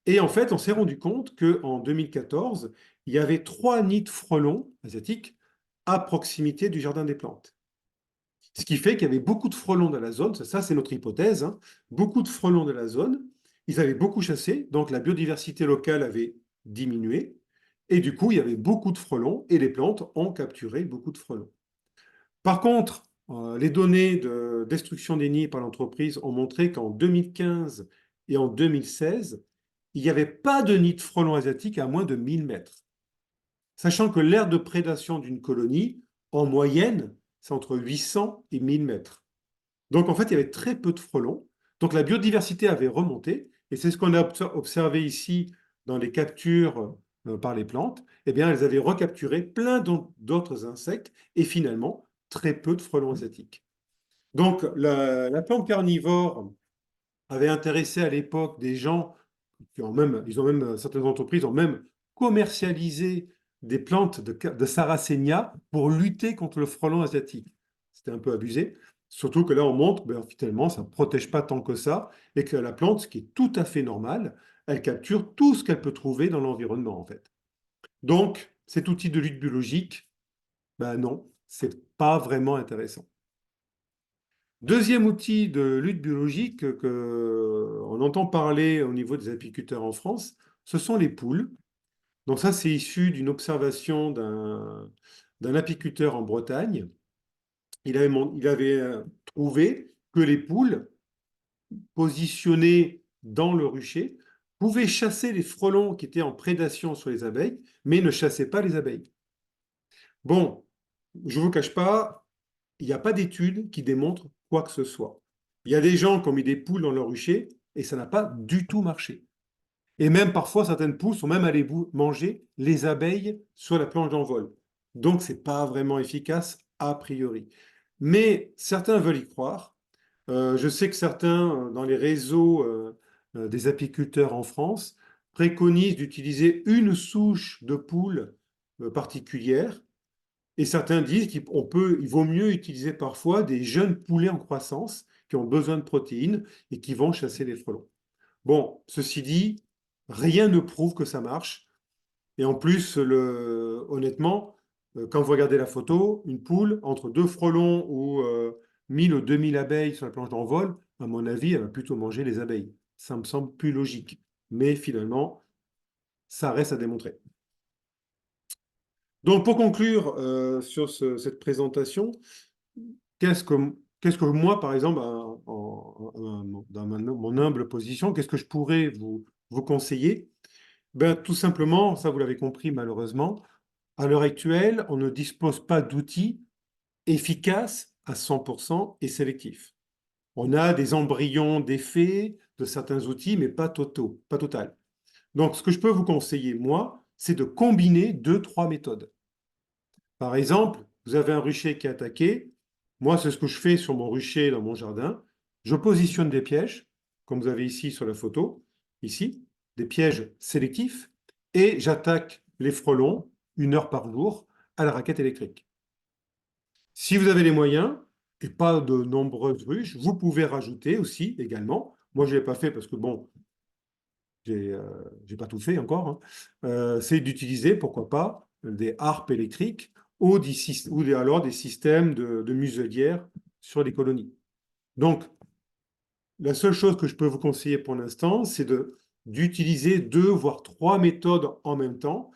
Et en fait, on s'est rendu compte qu'en 2014, il y avait 3 nids de frelons asiatiques à proximité du Jardin des Plantes. Ce qui fait qu'il y avait beaucoup de frelons dans la zone, ça c'est notre hypothèse, hein, beaucoup de frelons dans la zone, ils avaient beaucoup chassé, donc la biodiversité locale avait diminué, et du coup il y avait beaucoup de frelons, et les plantes ont capturé beaucoup de frelons. Par contre, les données de destruction des nids par l'entreprise ont montré qu'en 2015 et en 2016, il n'y avait pas de nid de frelons asiatiques à moins de 1000 mètres. Sachant que l'aire de prédation d'une colonie, en moyenne, c'est entre 800 et 1000 mètres. Donc en fait, il y avait très peu de frelons. Donc la biodiversité avait remonté, et c'est ce qu'on a observé ici dans les captures par les plantes. Eh bien, elles avaient recapturé plein d'autres insectes, et finalement, très peu de frelons asiatiques. Donc la plante carnivore avait intéressé à l'époque des gens certaines entreprises ont même commercialisé des plantes de Sarracenia pour lutter contre le frelon asiatique. C'était un peu abusé. Surtout que là, on montre que finalement, ça ne protège pas tant que ça et que la plante, ce qui est tout à fait normal, elle capture tout ce qu'elle peut trouver dans l'environnement, en fait. Donc, cet outil de lutte biologique, non, ce n'est pas vraiment intéressant. Deuxième outil de lutte biologique qu'on entend parler au niveau des apiculteurs en France, ce sont les poules. Donc ça, c'est issu d'une observation d'un apiculteur en Bretagne. Il avait trouvé que les poules positionnées dans le rucher pouvaient chasser les frelons qui étaient en prédation sur les abeilles, mais ne chassaient pas les abeilles. Bon, je ne vous cache pas, il n'y a pas d'études qui démontrent quoi que ce soit. Il y a des gens qui ont mis des poules dans leur rucher et ça n'a pas du tout marché. Et même parfois, certaines poules sont même allées manger les abeilles sur la planche d'envol. Donc, ce n'est pas vraiment efficace a priori. Mais certains veulent y croire. Je sais que certains, dans les réseaux des apiculteurs en France, préconisent d'utiliser une souche de poule particulière. Et certains disent qu'il vaut mieux utiliser parfois des jeunes poulets en croissance qui ont besoin de protéines et qui vont chasser les frelons. Bon, ceci dit, rien ne prouve que ça marche. Et en plus, honnêtement, quand vous regardez la photo, une poule entre 2 frelons ou 1000 ou 2000 abeilles sur la planche d'envol, à mon avis, elle va plutôt manger les abeilles. Ça me semble plus logique. Mais finalement, ça reste à démontrer. Donc, pour conclure sur cette présentation, qu'est-ce que qu'est-ce que moi, par exemple, dans mon humble position, qu'est-ce que je pourrais vous conseiller? Ben, tout simplement, ça vous l'avez compris malheureusement, à l'heure actuelle, on ne dispose pas d'outils efficaces à 100% et sélectifs. On a des embryons d'effets de certains outils, mais pas totaux, pas total. Donc, ce que je peux vous conseiller, moi, c'est de combiner deux, trois méthodes. Par exemple, vous avez un rucher qui est attaqué. Moi, c'est ce que je fais sur mon rucher dans mon jardin. Je positionne des pièges, comme vous avez ici sur la photo, ici, des pièges sélectifs, et j'attaque les frelons 1 heure par jour à la raquette électrique. Si vous avez les moyens et pas de nombreuses ruches, vous pouvez rajouter aussi également. Moi, je ne l'ai pas fait parce que bon, j'ai pas tout fait encore, hein. C'est d'utiliser, pourquoi pas, des harpes électriques ou alors des systèmes de muselières sur les colonies. Donc, la seule chose que je peux vous conseiller pour l'instant, c'est d'utiliser 2 voire 3 méthodes en même temps.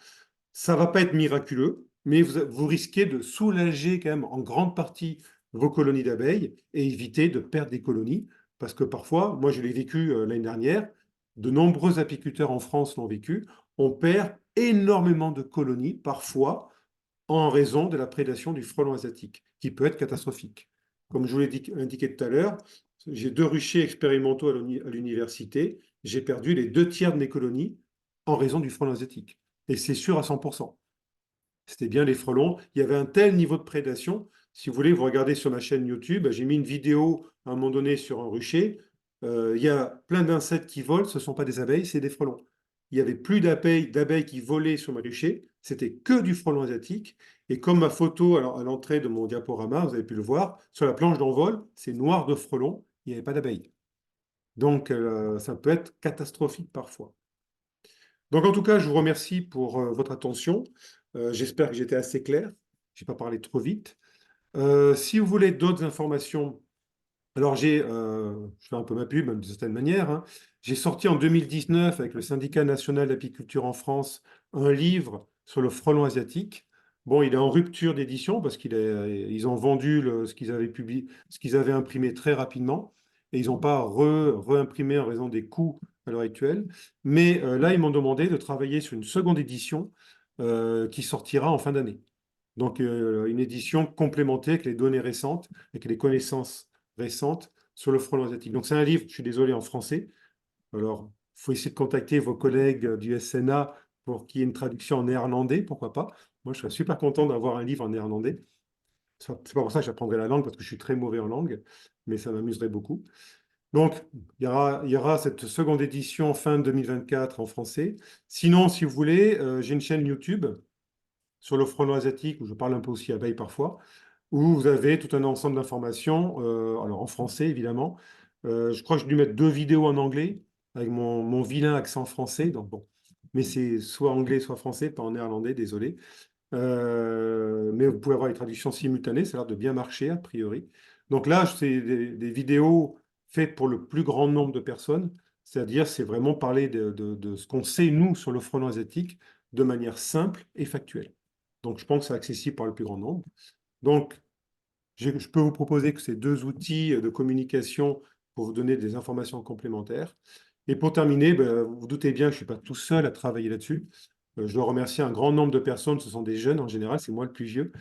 Ça ne va pas être miraculeux, mais vous risquez de soulager quand même en grande partie vos colonies d'abeilles et éviter de perdre des colonies. Parce que parfois, moi je l'ai vécu l'année dernière, de nombreux apiculteurs en France l'ont vécu, on perd énormément de colonies, parfois en raison de la prédation du frelon asiatique, qui peut être catastrophique. Comme je vous l'ai indiqué tout à l'heure, j'ai 2 ruchers expérimentaux à l'université, j'ai perdu les 2 tiers de mes colonies en raison du frelon asiatique. Et c'est sûr à 100%. C'était bien les frelons. Il y avait un tel niveau de prédation. Si vous voulez, vous regardez sur ma chaîne YouTube, j'ai mis une vidéo à un moment donné sur un rucher. Il y a plein d'insectes qui volent, ce ne sont pas des abeilles, c'est des frelons. Il n'y avait plus d'abeilles qui volaient sur ma rucher, c'était que du frelon asiatique. Et comme ma photo à l'entrée de mon diaporama, vous avez pu le voir, sur la planche d'envol, c'est noir de frelons, il n'y avait pas d'abeilles. Donc ça peut être catastrophique parfois. Donc en tout cas, je vous remercie pour votre attention. J'espère que j'étais assez clair. Je n'ai pas parlé trop vite. Si vous voulez d'autres informations, alors je fais un peu ma pub d'une certaine manière, hein. J'ai sorti en 2019 avec le Syndicat national d'apiculture en France un livre sur le frelon asiatique. Bon, il est en rupture d'édition parce ils ont vendu ce qu'ils avaient publié, ce qu'ils avaient imprimé très rapidement et ils n'ont pas réimprimé en raison des coûts à l'heure actuelle. Mais là, ils m'ont demandé de travailler sur une seconde édition qui sortira en fin d'année. Donc, une édition complémentée avec les données récentes, avec les connaissances récentes sur le frelon asiatique. Donc, c'est un livre, je suis désolé, en français. Alors, il faut essayer de contacter vos collègues du SNA pour qu'il y ait une traduction en néerlandais, pourquoi pas. Moi, je serais super content d'avoir un livre en néerlandais. C'est pas pour ça que j'apprendrai la langue, parce que je suis très mauvais en langue, mais ça m'amuserait beaucoup. Donc, il y aura cette seconde édition fin 2024 en français. Sinon, si vous voulez, j'ai une chaîne YouTube sur le frelon asiatique, où je parle un peu aussi abeilles parfois, où vous avez tout un ensemble d'informations, alors en français évidemment. Je crois que j'ai dû mettre 2 vidéos en anglais, avec mon vilain accent français, donc bon. Mais c'est soit anglais, soit français, pas en néerlandais, désolé. Mais vous pouvez avoir les traductions simultanées, ça a l'air de bien marcher a priori. Donc là, c'est des vidéos faites pour le plus grand nombre de personnes, c'est-à-dire c'est vraiment parler de ce qu'on sait, nous, sur le frelon asiatique, de manière simple et factuelle. Donc je pense que c'est accessible par le plus grand nombre. Donc je peux vous proposer que ces 2 outils de communication pour vous donner des informations complémentaires. Et pour terminer, ben, vous vous doutez bien que je ne suis pas tout seul à travailler là-dessus. Je dois remercier un grand nombre de personnes, ce sont des jeunes en général, c'est moi le plus vieux,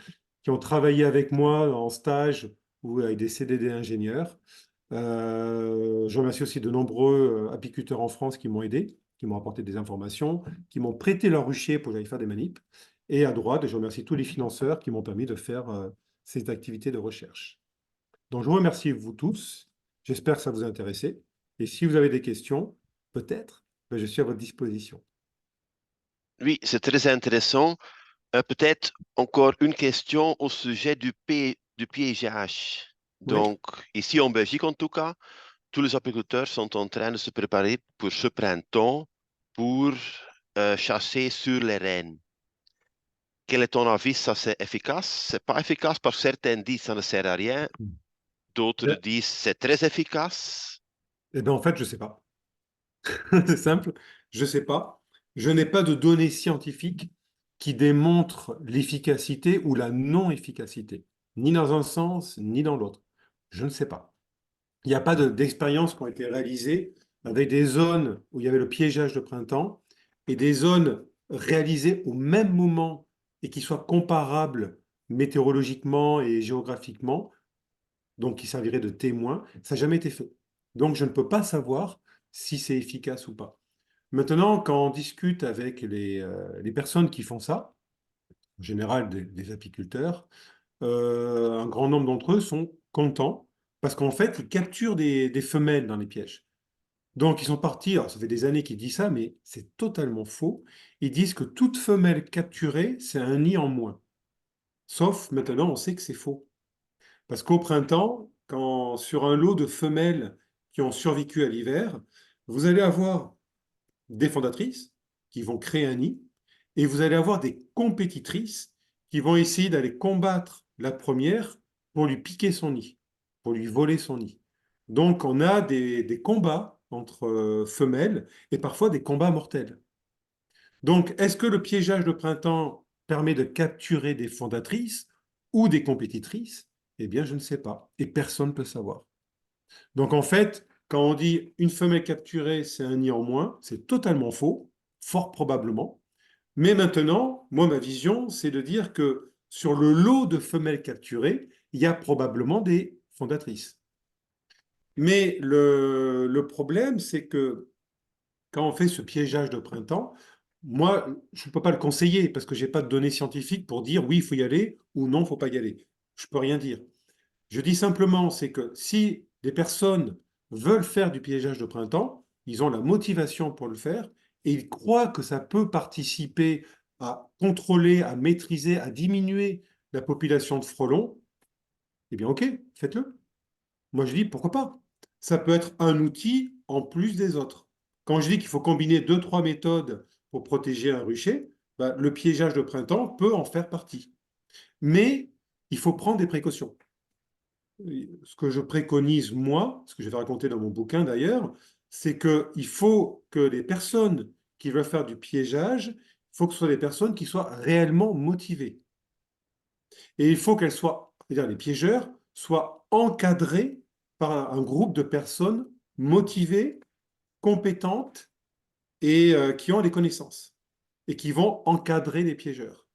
qui ont travaillé avec moi en stage ou avec des CDD ingénieurs. Je remercie aussi de nombreux apiculteurs en France qui m'ont aidé, qui m'ont apporté des informations, qui m'ont prêté leur rucher pour que j'aille faire des manips. Et à droite, je remercie tous les financeurs qui m'ont permis de faire ces activités de recherche. Donc, je vous remercie vous tous. J'espère que ça vous a intéressé. Et si vous avez des questions, peut-être, ben, je suis à votre disposition. Oui, c'est très intéressant. Peut-être encore une question au sujet du piégeage. Oui. Donc, ici en Belgique, en tout cas, tous les apiculteurs sont en train de se préparer pour ce printemps pour chasser sur les rennes. Quel est ton avis? Ça, c'est efficace? C'est pas efficace parce que certains disent ça ne sert à rien. D'autres Ben, disent c'est très efficace. eh bien, en fait, je ne sais pas. C'est simple, je ne sais pas. Je n'ai pas de données scientifiques qui démontrent l'efficacité ou la non-efficacité, ni dans un sens, ni dans l'autre. Je ne sais pas. Il n'y a pas d'expériences qui ont été réalisées avec des zones où il y avait le piégeage de printemps et des zones réalisées au même moment et qui soient comparables météorologiquement et géographiquement, donc qui serviraient de témoins. Ça n'a jamais été fait. Donc je ne peux pas savoir si c'est efficace ou pas. Maintenant, quand on discute avec les personnes qui font ça, en général des apiculteurs, un grand nombre d'entre eux sont contents parce qu'en fait, ils capturent des femelles dans les pièges. Donc, ils sont partis, alors ça fait des années qu'ils disent ça, mais c'est totalement faux. Ils disent que toute femelle capturée, c'est un nid en moins. Sauf maintenant, on sait que c'est faux. Parce qu'au printemps, quand sur un lot de femelles qui ont survécu à l'hiver, vous allez avoir des fondatrices qui vont créer un nid, et vous allez avoir des compétitrices qui vont essayer d'aller combattre la première pour lui piquer son nid, pour lui voler son nid. Donc on a des combats entre femelles et parfois des combats mortels. Donc est-ce que le piégeage de printemps permet de capturer des fondatrices ou des compétitrices? Eh bien, je ne sais pas, et personne ne peut savoir. Donc en fait, quand on dit une femelle capturée, c'est un nid en moins, c'est totalement faux, fort probablement. Mais maintenant, moi, ma vision, c'est de dire que sur le lot de femelles capturées, il y a probablement des fondatrices. Mais le problème, c'est que quand on fait ce piégeage de printemps, moi, je ne peux pas le conseiller parce que je n'ai pas de données scientifiques pour dire oui, il faut y aller ou non, il ne faut pas y aller. Je ne peux rien dire. Je dis simplement, c'est que si des personnes veulent faire du piégeage de printemps, ils ont la motivation pour le faire et ils croient que ça peut participer à contrôler, à maîtriser, à diminuer la population de frelons, eh bien ok, faites-le. Moi je dis pourquoi pas. Ça peut être un outil en plus des autres. Quand je dis qu'il faut combiner deux, trois méthodes pour protéger un rucher, ben, le piégeage de printemps peut en faire partie. Mais il faut prendre des précautions. Ce que je préconise, moi, ce que je vais raconter dans mon bouquin d'ailleurs, c'est qu'il faut que les personnes qui veulent faire du piégeage, il faut que ce soit des personnes qui soient réellement motivées. Et il faut qu'elles soient, c'est-à-dire les piégeurs, soient encadrés par un groupe de personnes motivées, compétentes et qui ont des connaissances et qui vont encadrer les piégeurs.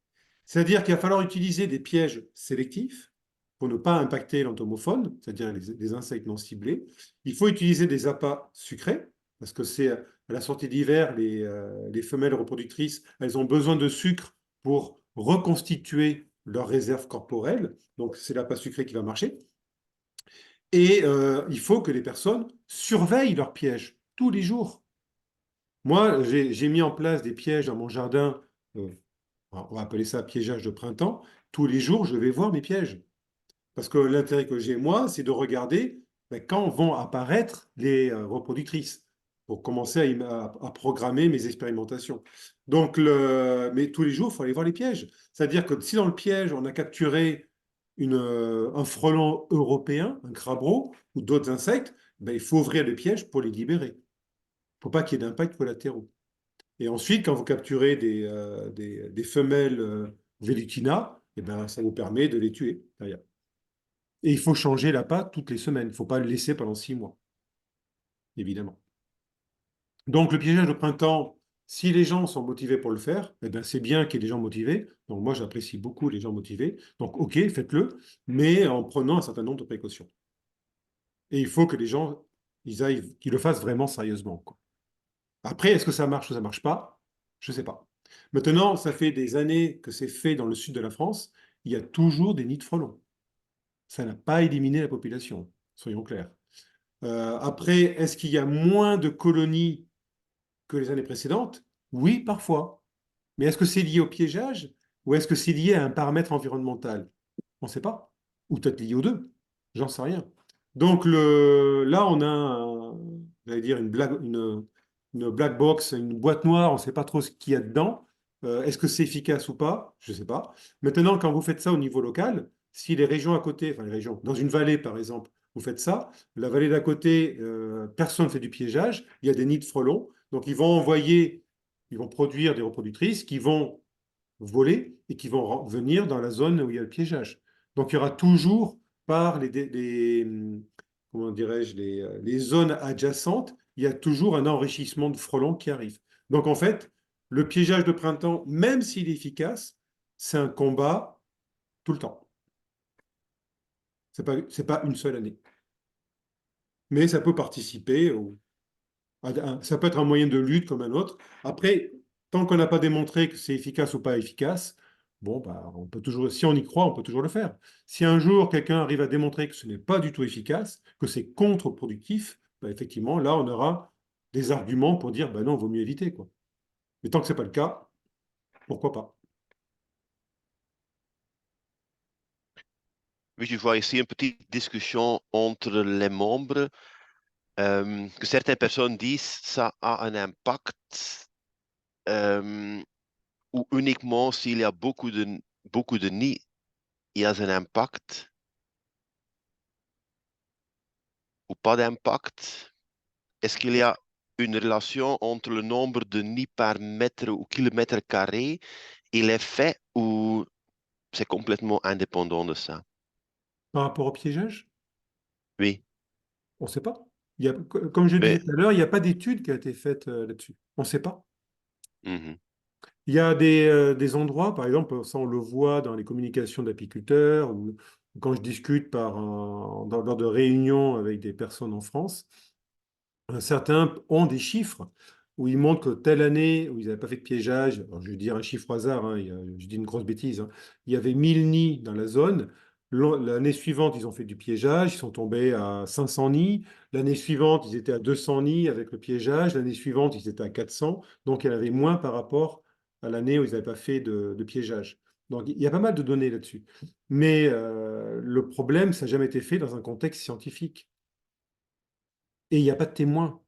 C'est-à-dire qu'il va falloir utiliser des pièges sélectifs pour ne pas impacter l'entomofaune, c'est-à-dire les insectes non ciblés. Il faut utiliser des appâts sucrés, parce que c'est à la sortie d'hiver, les femelles reproductrices, elles ont besoin de sucre pour reconstituer leur réserve corporelle. Donc c'est l'appât sucré qui va marcher. Et il faut que les personnes surveillent leurs pièges tous les jours. Moi, j'ai mis en place des pièges dans mon jardin, on va appeler ça piégeage de printemps. Tous les jours, je vais voir mes pièges. Parce que l'intérêt que j'ai, moi, c'est de regarder quand vont apparaître les reproductrices pour commencer à programmer mes expérimentations. Donc, mais tous les jours, il faut aller voir les pièges. C'est-à-dire que si dans le piège, on a capturé un frelon européen, un crabeau ou d'autres insectes, ben, il faut ouvrir le piège pour les libérer. Il ne faut pas qu'il y ait d'impact collatéraux. Et ensuite, quand vous capturez des femelles Velutina, eh ben, ça vous permet de les tuer derrière. Et il faut changer l'appât toutes les semaines. Il ne faut pas le laisser pendant 6 mois, évidemment. Donc, le piégeage de printemps, si les gens sont motivés pour le faire, eh ben, c'est bien qu'il y ait des gens motivés. Donc, moi, j'apprécie beaucoup les gens motivés. Donc, OK, faites-le, mais en prenant un certain nombre de précautions. Et il faut que les gens, qu'ils le fassent vraiment sérieusement, quoi. Après, est-ce que ça marche ou ça ne marche pas? Je ne sais pas. Maintenant, ça fait des années que c'est fait dans le sud de la France. Il y a toujours des nids de frelons. Ça n'a pas éliminé la population, soyons clairs. Après, est-ce qu'il y a moins de colonies que les années précédentes? Oui, parfois. Mais est-ce que c'est lié au piégeage ou est-ce que c'est lié à un paramètre environnemental? On ne sait pas. Ou peut-être lié aux deux. J'en sais rien. Donc là, on a j'allais dire une black box, une boîte noire, on ne sait pas trop ce qu'il y a dedans. Est-ce que c'est efficace ou pas? Je ne sais pas. Maintenant, quand vous faites ça au niveau local, si les régions à côté, enfin les régions, dans une vallée par exemple, vous faites ça, la vallée d'à côté, personne ne fait du piégeage, il y a des nids de frelons, donc ils vont produire des reproductrices qui vont voler et qui vont venir dans la zone où il y a le piégeage. Donc il y aura toujours par comment dirais-je, les zones adjacentes, il y a toujours un enrichissement de frelons qui arrive. Donc en fait, le piégeage de printemps, même s'il est efficace, c'est un combat tout le temps. C'est pas une seule année. Mais ça peut participer, ça peut être un moyen de lutte comme un autre. Après, tant qu'on n'a pas démontré que c'est efficace ou pas efficace, bon, bah, on peut toujours, si on y croit, on peut toujours le faire. Si un jour quelqu'un arrive à démontrer que ce n'est pas du tout efficace, que c'est contre-productif, bah, effectivement, là, on aura des arguments pour dire, bah non, il vaut mieux éviter, quoi. Mais tant que ce n'est pas le cas, pourquoi pas? Oui, je vois ici une petite discussion entre les membres. Que certaines personnes disent ça a un impact ou uniquement s'il y a beaucoup de nids, il y a un impact ou pas d'impact. Est-ce qu'il y a une relation entre le nombre de nids par mètre ou kilomètre carré et l'effet ou c'est complètement indépendant de ça? Par rapport au piégeage, Oui, on ne sait pas. Comme je disais mais tout à l'heure, il n'y a pas d'étude qui a été faite là-dessus. On ne sait pas. mhm, Il y a des endroits, par exemple, ça on le voit dans les communications d'apiculteurs ou quand je discute lors de réunions avec des personnes en France, certains ont des chiffres où ils montrent que telle année où ils n'avaient pas fait de piégeage, alors je vais dire un chiffre au hasard, hein, je dis une grosse bêtise, hein, il y avait 1000 nids dans la zone. L'année suivante, ils ont fait du piégeage, ils sont tombés à 500 nids. L'année suivante, ils étaient à 200 nids avec le piégeage. L'année suivante, ils étaient à 400. Donc, il y en avait moins par rapport à l'année où ils n'avaient pas fait de piégeage. Donc, il y a pas mal de données là-dessus. Mais le problème, ça n'a jamais été fait dans un contexte scientifique. Et il n'y a pas de témoins.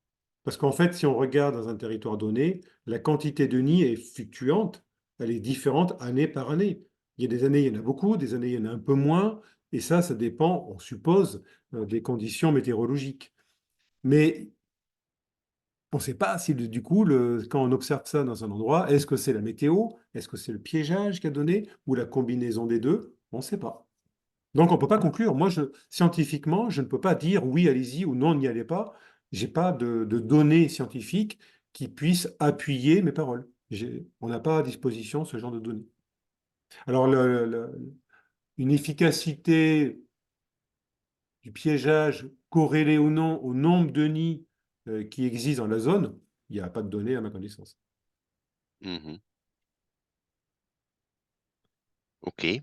Parce qu'en fait, si on regarde dans un territoire donné, la quantité de nids est fluctuante, elle est différente année par année. Il y a des années, il y en a beaucoup, des années, il y en a un peu moins, et ça dépend, on suppose, des conditions météorologiques. Mais on ne sait pas si du coup, quand on observe ça dans un endroit, est-ce que c'est la météo, est-ce que c'est le piégeage qui a donné, ou la combinaison des deux? On ne sait pas. Donc, on ne peut pas conclure. Moi, scientifiquement, je ne peux pas dire oui, allez-y ou non, n'y allez pas. Je n'ai pas de données scientifiques qui puissent appuyer mes paroles. On n'a pas à disposition ce genre de données. Alors, une efficacité du piégeage corrélée ou non au nombre de nids qui existent dans la zone, il n'y a pas de données à ma connaissance. mhm. Ok. Il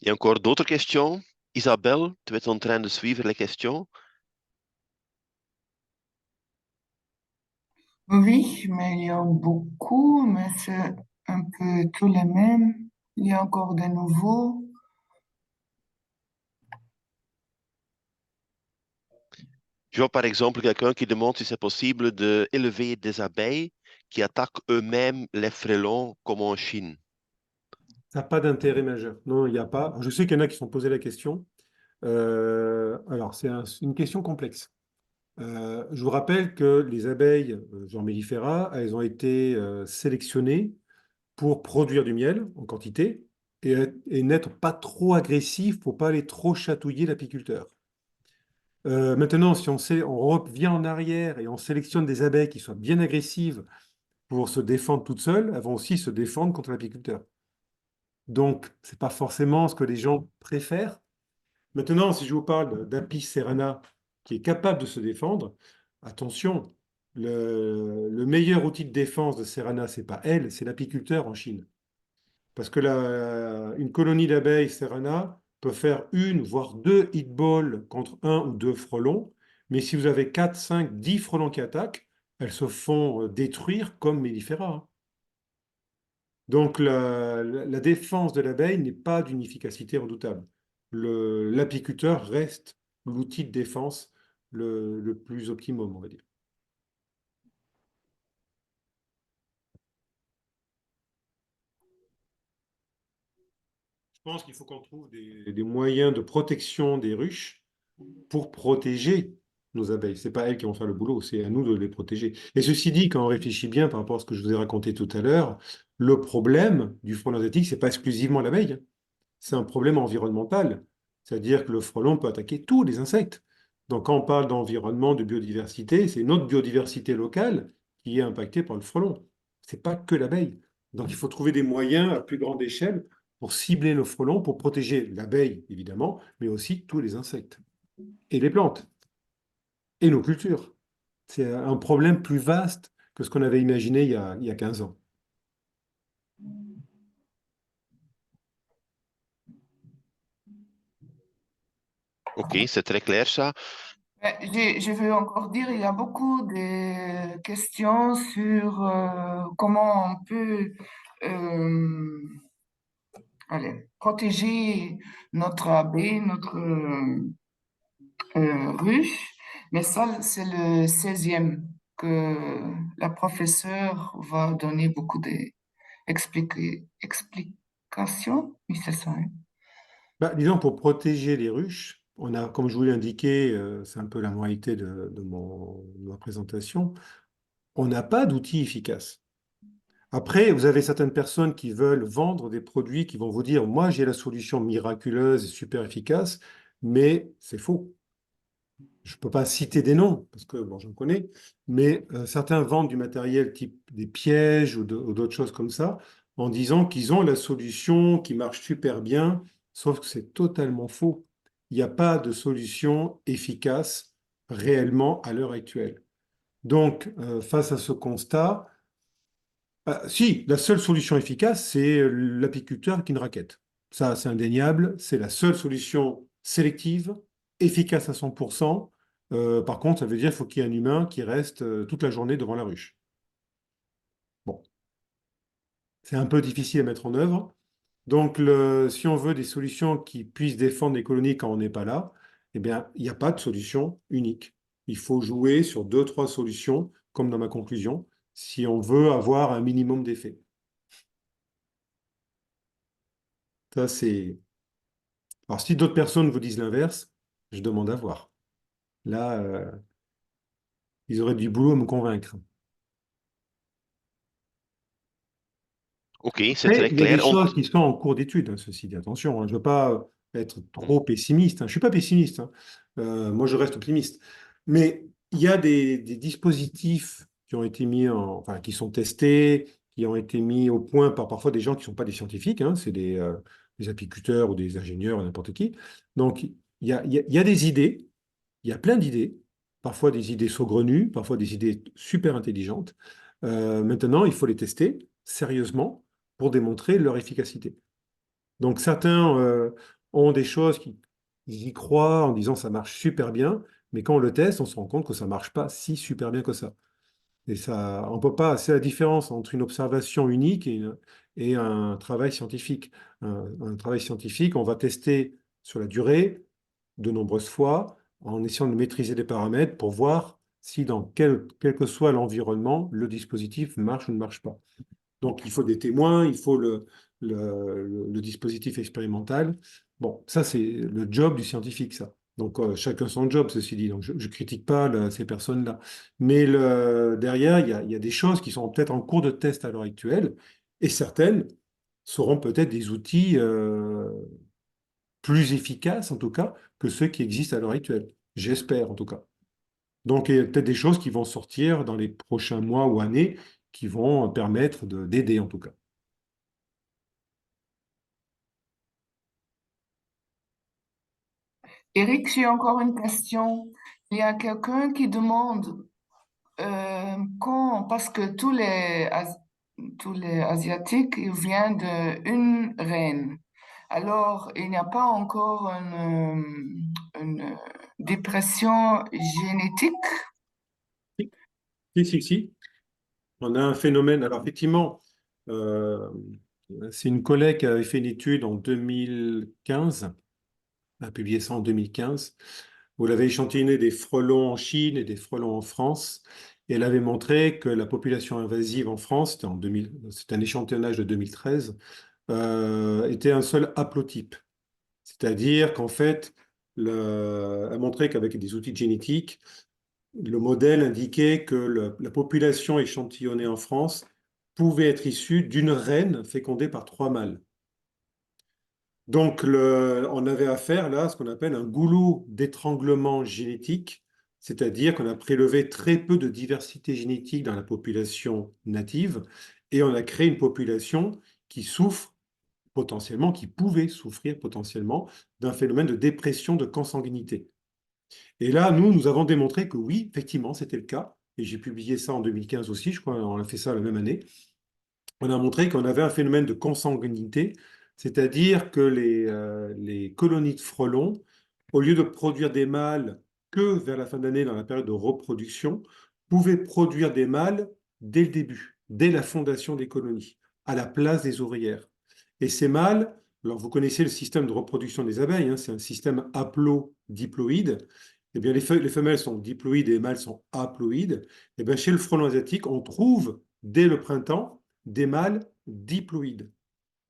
y a encore d'autres questions? Isabelle, tu es en train de suivre les questions? Oui, mais il y a beaucoup, mais c'est un peu tous les mêmes. Il y a encore de nouveaux. Je vois par exemple quelqu'un qui demande si c'est possible d'élever des abeilles qui attaquent eux-mêmes les frelons comme en Chine. Ça n'a pas d'intérêt majeur. Non, il n'y a pas. Je sais qu'il y en a qui se sont posé la question. Alors, c'est une question complexe. Je vous rappelle que les abeilles, genre mellifera, elles ont été sélectionnées pour produire du miel en quantité et n'être pas trop agressifs pour pas aller trop chatouiller l'apiculteur. Maintenant, si on revient en arrière et on sélectionne des abeilles qui soient bien agressives pour se défendre toutes seules, elles vont aussi se défendre contre l'apiculteur. Donc, c'est pas forcément ce que les gens préfèrent. Maintenant, si je vous parle d'Apis cerana qui est capable de se défendre, attention, le meilleur outil de défense de Serana, c'est pas elle, c'est l'apiculteur en Chine. Parce que une colonie d'abeilles Serana peut faire une, voire deux hit-balls contre un ou deux frelons, mais si vous avez 4, 5, 10 frelons qui attaquent, elles se font détruire comme mellifera, hein. Donc la défense de l'abeille n'est pas d'une efficacité redoutable. L'apiculteur reste l'outil de défense le plus optimum, on va dire. Je pense qu'il faut qu'on trouve des moyens de protection des ruches pour protéger nos abeilles. Ce n'est pas elles qui vont faire le boulot, c'est à nous de les protéger. Et ceci dit, quand on réfléchit bien par rapport à ce que je vous ai raconté tout à l'heure, le problème du frelon asiatique, ce n'est pas exclusivement l'abeille, hein. c'est un problème environnemental. C'est-à-dire que le frelon peut attaquer tous les insectes. Donc, quand on parle d'environnement, de biodiversité, c'est notre biodiversité locale qui est impactée par le frelon. C'est pas que l'abeille. Donc, il faut trouver des moyens à plus grande échelle pour cibler le frelon, pour protéger l'abeille, évidemment, mais aussi tous les insectes et les plantes et nos cultures. C'est un problème plus vaste que ce qu'on avait imaginé il y a 15 ans. Ok, c'est très clair ça. Je veux encore dire, il y a beaucoup de questions sur comment on peut allez, protéger notre abeille, notre ruche, mais ça, c'est le 16e que la professeure va donner beaucoup d'explications. Oui, c'est ça, hein. Bah, disons, pour protéger les ruches, on a, comme je vous l'ai indiqué, c'est un peu la moralité de ma présentation, on n'a pas d'outils efficaces. Après, vous avez certaines personnes qui veulent vendre des produits qui vont vous dire, moi j'ai la solution miraculeuse et super efficace, mais c'est faux. Je ne peux pas citer des noms, parce que bon, j'en connais, mais certains vendent du matériel type des pièges ou d'autres choses comme ça, en disant qu'ils ont la solution qui marche super bien, sauf que c'est totalement faux. Il n'y a pas de solution efficace réellement à l'heure actuelle. Donc, face à ce constat, si, la seule solution efficace, c'est l'apiculteur qui une raquette. Ça, c'est indéniable. C'est la seule solution sélective, efficace à 100%. Par contre, ça veut dire qu'il faut qu'il y ait un humain qui reste toute la journée devant la ruche. Bon, c'est un peu difficile à mettre en œuvre. Donc, si on veut des solutions qui puissent défendre les colonies quand on n'est pas là, eh bien, il n'y a pas de solution unique. Il faut jouer sur deux, trois solutions, comme dans ma conclusion, si on veut avoir un minimum d'effet. Ça, c'est Alors, si d'autres personnes vous disent l'inverse, je demande à voir. Là, ils auraient du boulot à me convaincre. Ok, c'est Mais très il y a des clair. choses qui sont en cours d'étude, hein, ceci dit. Attention, hein, je ne veux pas être trop pessimiste, hein. Je ne suis pas pessimiste, hein. Moi, je reste optimiste. Mais il y a des dispositifs qui ont été enfin, qui sont testés, qui ont été mis au point par parfois des gens qui ne sont pas des scientifiques, hein. C'est des apiculteurs ou des ingénieurs, n'importe qui. Donc, il y a des idées. Il y a plein d'idées, parfois des idées saugrenues, parfois des idées super intelligentes. Maintenant, il faut les tester sérieusement pour démontrer leur efficacité. Donc certains ont des choses qui ils y croient en disant ça marche super bien, mais quand on le teste, on se rend compte que ça marche pas si super bien que ça. Et ça, on peut pas. C'est la différence entre une observation unique et un travail scientifique. Un travail scientifique, on va tester sur la durée, de nombreuses fois en essayant de maîtriser les paramètres pour voir si dans quel que soit l'environnement, le dispositif marche ou ne marche pas. Donc il faut des témoins, il faut le dispositif expérimental. Bon, ça c'est le job du scientifique, ça. Donc chacun son job, ceci dit. Donc je ne critique pas ces personnes-là. Mais derrière, il y a des choses qui sont peut-être en cours de test à l'heure actuelle, et certaines seront peut-être des outils plus efficaces, en tout cas, que ceux qui existent à l'heure actuelle. J'espère, en tout cas. Donc, il y a peut-être des choses qui vont sortir dans les prochains mois ou années qui vont permettre d'aider, en tout cas. Eric, j'ai encore une question. Il y a quelqu'un qui demande quand, parce que tous les Asiatiques, ils viennent d'une reine. Alors, il n'y a pas encore une dépression génétique. Si, si, si. On a un phénomène. Alors, effectivement, euh, c'est une collègue qui avait fait une étude en 2015, elle a publié ça en 2015, où elle avait échantillonné des frelons en Chine et des frelons en France. Et elle avait montré que la population invasive en France, c'est un échantillonnage de 2013, était un seul haplotype. C'est-à-dire qu'en fait, elle montrait qu'avec des outils génétiques, le modèle indiquait que la population échantillonnée en France pouvait être issue d'une reine fécondée par trois mâles. Donc, on avait affaire là à ce qu'on appelle un goulot d'étranglement génétique, c'est-à-dire qu'on a prélevé très peu de diversité génétique dans la population native et on a créé une population qui souffre potentiellement, qui pouvait souffrir potentiellement d'un phénomène de dépression de consanguinité. Et là, nous avons démontré que oui, effectivement, c'était le cas. Et j'ai publié ça en 2015 aussi, je crois, on a fait ça la même année. On a montré qu'on avait un phénomène de consanguinité, c'est-à-dire que les colonies de frelons, au lieu de produire des mâles que vers la fin de l'année, dans la période de reproduction, pouvaient produire des mâles dès le début, dès la fondation des colonies, à la place des ouvrières. Et ces mâles, alors vous connaissez le système de reproduction des abeilles, hein, c'est un système haplodiploïde. Eh bien, les femelles sont diploïdes et les mâles sont haploïdes. Eh bien, chez le frelon asiatique, on trouve dès le printemps des mâles diploïdes.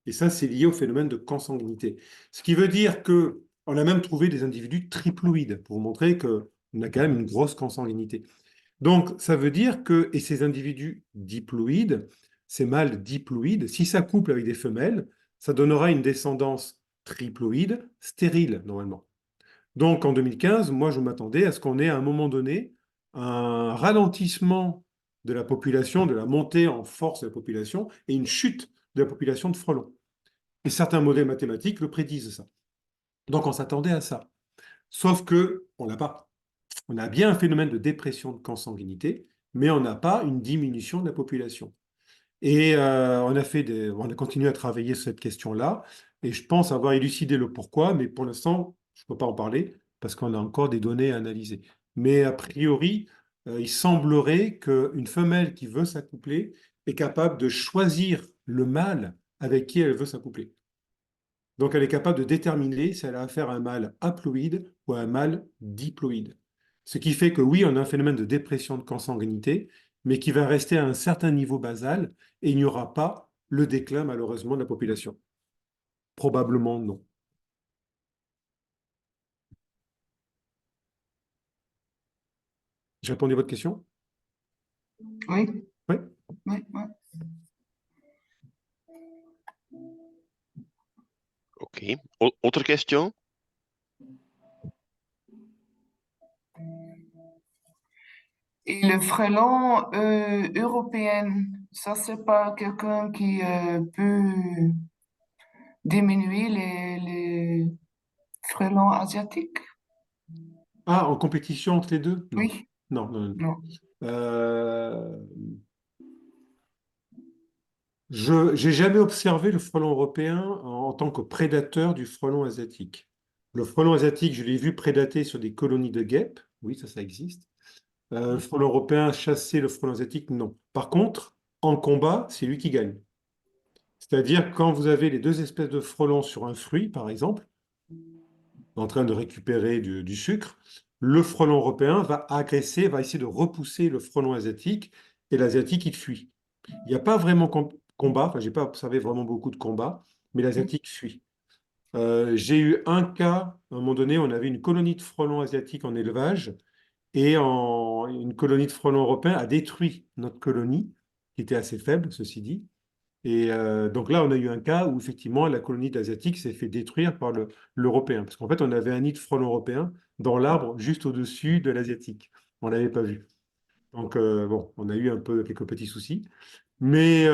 Et ça, c'est lié au phénomène de consanguinité. Ce qui veut dire que on a même trouvé des individus triploïdes pour montrer qu'on a quand même une grosse consanguinité. Donc, ça veut dire que, et ces individus diploïdes, ces mâles diploïdes, si ça couple avec des femelles, ça donnera une descendance triploïde stérile, normalement. Donc, en 2015, moi, je m'attendais à ce qu'on ait à un moment donné un ralentissement de la population, de la montée en force de la population et une chute de la population de frelons. Et certains modèles mathématiques le prédisent ça. Donc, on s'attendait à ça. Sauf que on n'a pas. On a bien un phénomène de dépression de consanguinité, mais on n'a pas une diminution de la population. Et on a continué à travailler sur cette question-là, et je pense avoir élucidé le pourquoi, mais pour l'instant, je ne peux pas en parler parce qu'on a encore des données à analyser. Mais a priori, il semblerait qu'une femelle qui veut s'accoupler est capable de choisir le mâle avec qui elle veut s'accoupler. Donc, elle est capable de déterminer si elle a affaire à un mâle haploïde ou à un mâle diploïde. Ce qui fait que oui, on a un phénomène de dépression de consanguinité, mais qui va rester à un certain niveau basal et il n'y aura pas le déclin, malheureusement, de la population. Probablement non. J'ai répondu à votre question? Oui, Oui. oui, oui. Ok. Autre question? Et le frelon européen, ça, c'est pas quelqu'un qui peut diminuer les frelons asiatiques? Ah, en compétition entre les deux? Non. Oui, Non, non, non. non. Euh, je n'ai jamais observé le frelon européen en tant que prédateur du frelon asiatique. Le frelon asiatique, je l'ai vu prédater sur des colonies de guêpes. Oui, ça existe. Le frelon européen chasser le frelon asiatique, non. Par contre, en combat, c'est lui qui gagne. C'est-à-dire quand vous avez les deux espèces de frelons sur un fruit, par exemple, en train de récupérer du sucre, le frelon européen va agresser, va essayer de repousser le frelon asiatique, et l'asiatique, il fuit. Il n'y a pas vraiment combat, enfin, j'ai pas observé vraiment beaucoup de combats, mais l'asiatique fuit. J'ai eu un cas, à un moment donné, on avait une colonie de frelons asiatiques en élevage, et une colonie de frelons européens a détruit notre colonie, qui était assez faible, ceci dit. Et donc là, on a eu un cas où effectivement la colonie d'asiatique s'est fait détruire par l'européen. Parce qu'en fait, on avait un nid de frelons européen dans l'arbre juste au-dessus de l'asiatique. On ne l'avait pas vu. Donc bon, on a eu un peu quelques petits soucis. Mais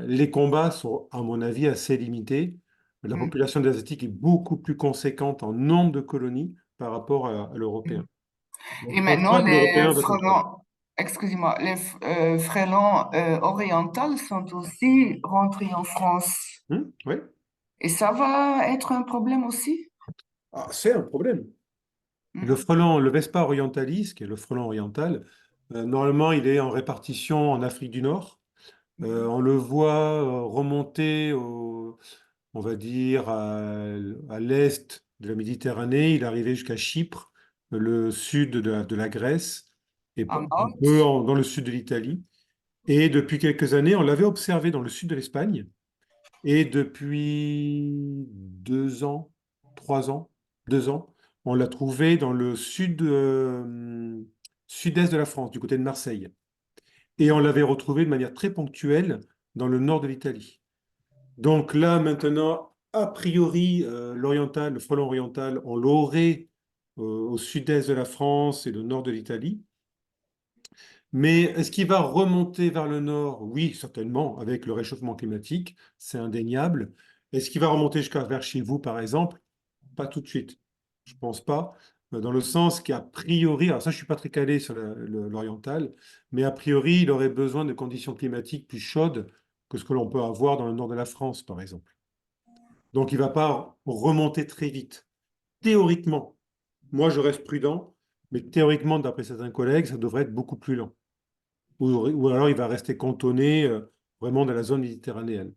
les combats sont, à mon avis, assez limités. La Mm. population d'asiatique est beaucoup plus conséquente en nombre de colonies par rapport à l'européen. Donc, Et je ne pense maintenant, pas que les l'Européen va s'en sortir. frelons, excusez-moi, les frelons orientaux sont aussi rentrés en France. Oui. Et ça va être un problème aussi? Ah, c'est un problème. Le Mm. frelon, le Vespa orientalis, qui est le frelon oriental, normalement, il est en répartition en Afrique du Nord. On le voit remonter, on va dire, à l'est de la Méditerranée. Il est arrivé jusqu'à Chypre, le sud de la Grèce, et À un Malte? peu dans le sud de l'Italie. Et depuis quelques années, on l'avait observé dans le sud de l'Espagne. Et depuis 2 ans, 3 ans, 2 ans, on l'a trouvé dans le sud-est de la France, du côté de Marseille. Et on l'avait retrouvé de manière très ponctuelle dans le nord de l'Italie. Donc là, maintenant, a priori, l'oriental, le frelon oriental, on l'aurait au sud-est de la France et le nord de l'Italie. Mais est-ce qu'il va remonter vers le nord? Oui, certainement, avec le réchauffement climatique, c'est indéniable. Est-ce qu'il va remonter jusqu'à vers chez vous, par exemple? Pas tout de suite. Je pense pas. Dans le sens qu'a priori, alors ça, je suis pas très calé sur l'oriental, mais a priori, il aurait besoin de conditions climatiques plus chaudes que ce que l'on peut avoir dans le nord de la France, par exemple. Donc, il va pas remonter très vite. Théoriquement, moi, je reste prudent, mais théoriquement, d'après certains collègues, ça devrait être beaucoup plus lent. Ou alors il va rester cantonné vraiment dans la zone méditerranéenne.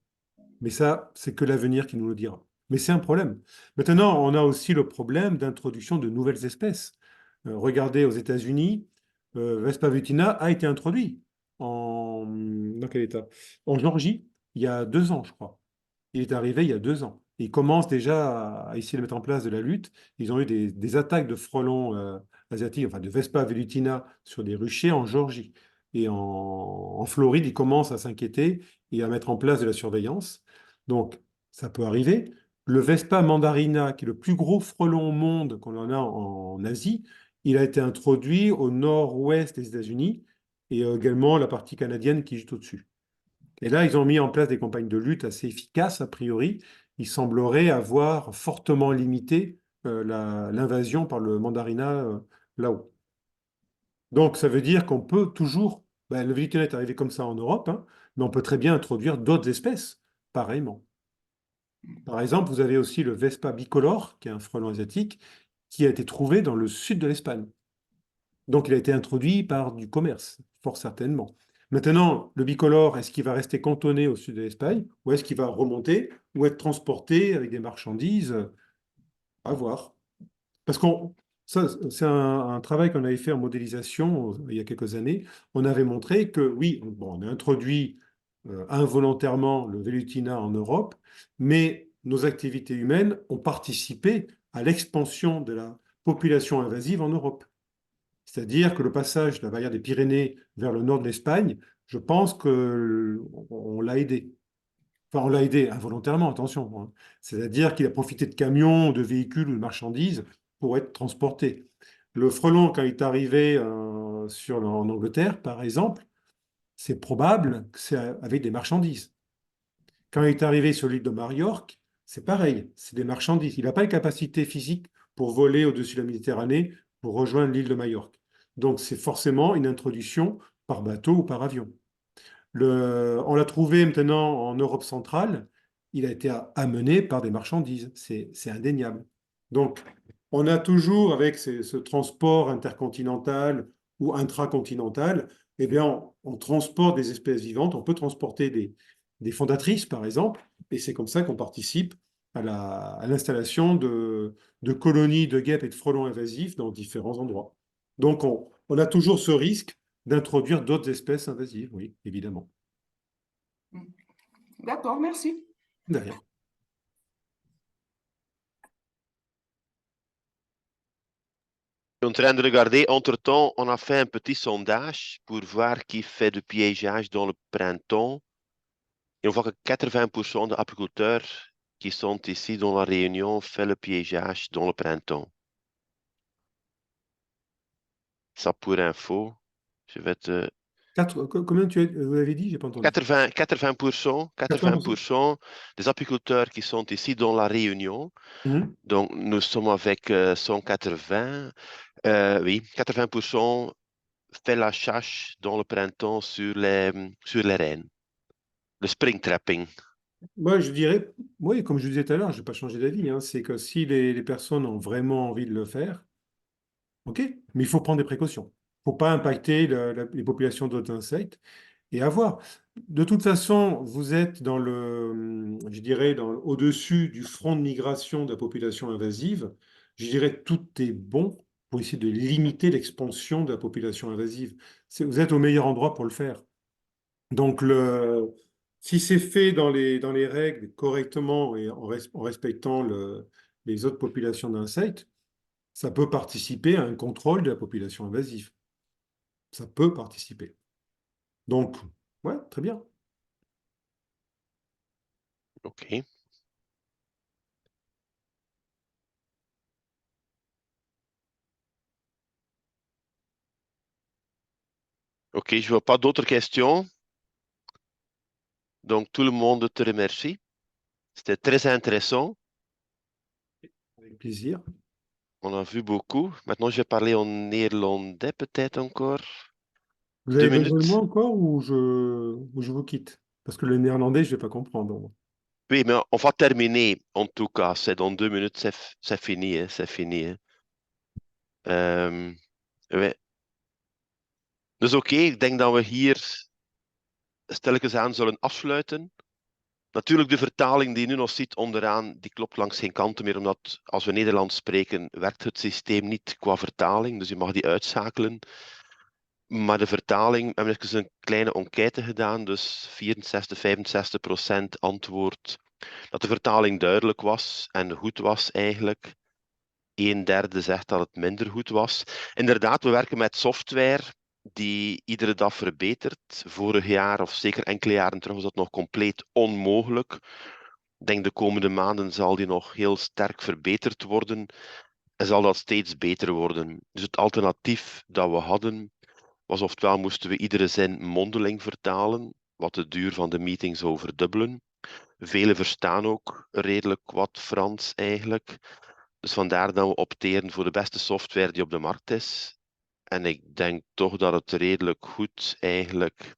Mais ça, c'est que l'avenir qui nous le dira. Mais c'est un problème. Maintenant, on a aussi le problème d'introduction de nouvelles espèces. Regardez aux États-Unis, Vespa vutina a été introduit dans quel état? En Géorgie, il y a 2 ans, je crois. Il est arrivé il y a 2 ans. Ils commencent déjà à essayer de mettre en place de la lutte. Ils ont eu des attaques de frelons asiatiques, enfin de Vespa velutina sur des ruchers en Géorgie. Et en Floride, ils commencent à s'inquiéter et à mettre en place de la surveillance. Donc, ça peut arriver. Le Vespa mandarina, qui est le plus gros frelon au monde qu'on en a en Asie, il a été introduit au nord-ouest des États-Unis et également la partie canadienne qui est juste au-dessus. Et là, ils ont mis en place des campagnes de lutte assez efficaces, a priori. Il semblerait avoir fortement limité l'invasion par le mandarina là-haut. Donc, ça veut dire qu'on peut toujours, ben, le Vitinet est arrivé comme ça en Europe, hein, mais on peut très bien introduire d'autres espèces, pareillement. Par exemple, vous avez aussi le Vespa bicolore, qui est un frelon asiatique, qui a été trouvé dans le sud de l'Espagne. Donc, il a été introduit par du commerce, fort certainement. Maintenant, le bicolore, est-ce qu'il va rester cantonné au sud de l'Espagne ou est-ce qu'il va remonter ou être transporté avec des marchandises? À voir. Parce qu'on, ça, c'est un travail qu'on avait fait en modélisation il y a quelques années. On avait montré que oui, bon, on a introduit involontairement le Velutina en Europe, mais nos activités humaines ont participé à l'expansion de la population invasive en Europe. C'est-à-dire que le passage de la barrière des Pyrénées vers le nord de l'Espagne, je pense qu'on l'a aidé. Enfin, on l'a aidé involontairement, attention, hein. C'est-à-dire qu'il a profité de camions, de véhicules ou de marchandises pour être transporté. Le frelon, quand il est arrivé en Angleterre, par exemple, c'est probable que c'est avec des marchandises. Quand il est arrivé sur l'île de Majorque, c'est pareil, c'est des marchandises. Il n'a pas les capacités physiques pour voler au-dessus de la Méditerranée pour rejoindre l'île de Majorque. Donc, c'est forcément une introduction par bateau ou par avion. On l'a trouvé maintenant en Europe centrale. Il a été amené par des marchandises. C'est indéniable. Donc, on a toujours, avec ce transport intercontinental ou intracontinental, eh bien, on transporte des espèces vivantes. On peut transporter des fondatrices, par exemple, et c'est comme ça qu'on participe à l'installation de colonies de guêpes et de frelons invasifs dans différents endroits. Donc, on a toujours ce risque d'introduire d'autres espèces invasives, oui, évidemment. D'accord, merci. De rien. Je suis en train de regarder. Entre-temps, on a fait un petit sondage pour voir qui fait du piégeage dans le printemps. Et on voit que 80% des apiculteurs qui sont ici dans la Réunion font le piégeage dans le printemps. Ça pour info. Je vais te... Combien vous avez dit? J'ai pas entendu. 80%, 80%? 80% des apiculteurs qui sont ici dans la Réunion. Mhm. Donc, nous sommes avec 180. Oui, 80% fait la chasse dans le printemps sur les rennes. Le springtrapping. Moi, je dirais, oui, comme je disais tout à l'heure, je n'ai pas changé d'avis, hein, c'est que si les personnes ont vraiment envie de le faire, OK, mais il faut prendre des précautions. Il ne faut pas impacter les populations d'autres insectes et avoir. De toute façon, vous êtes je dirais, au-dessus du front de migration de la population invasive. Je dirais tout est bon pour essayer de limiter l'expansion de la population invasive. Vous êtes au meilleur endroit pour le faire. Donc, si c'est fait dans les règles correctement et en respectant les autres populations d'insectes, ça peut participer à un contrôle de la population invasive. Ça peut participer. Donc, ouais, très bien. OK. Ok, je vois pas d'autres questions. Donc, tout le monde te remercie. C'était très intéressant. Avec plaisir. On a vu beaucoup. Maintenant, je vais parler en néerlandais peut-être encore. Vous Deux avez besoin de moi minutes. encore ou je vous quitte? Parce que le néerlandais, je ne vais pas comprendre. Oui, mais on va terminer en tout cas. C'est dans 2 minutes, c'est fini. Hè, c'est fini. Hè. Ouais. Dus oké, ik denk dat we hier stilletjes aan zullen afsluiten. Natuurlijk, de vertaling die je nu nog ziet onderaan, die klopt langs geen kanten meer, omdat als we Nederlands spreken, werkt het systeem niet qua vertaling, dus je mag die uitschakelen. Maar de vertaling, we hebben even een kleine enquête gedaan, dus 64, 65% antwoord dat de vertaling duidelijk was en goed was eigenlijk. Een derde zegt dat het minder goed was. Inderdaad, we werken met software die iedere dag verbetert. Vorig jaar, of zeker enkele jaren terug, was dat nog compleet onmogelijk. Ik denk de komende maanden zal die nog heel sterk verbeterd worden en zal dat steeds beter worden. Dus het alternatief dat we hadden, was oftewel moesten we iedere zin mondeling vertalen, wat de duur van de meeting zou verdubbelen. Velen verstaan ook redelijk wat Frans eigenlijk. Dus vandaar dat we opteren voor de beste software die op de markt is. En ik denk toch dat het redelijk goed, eigenlijk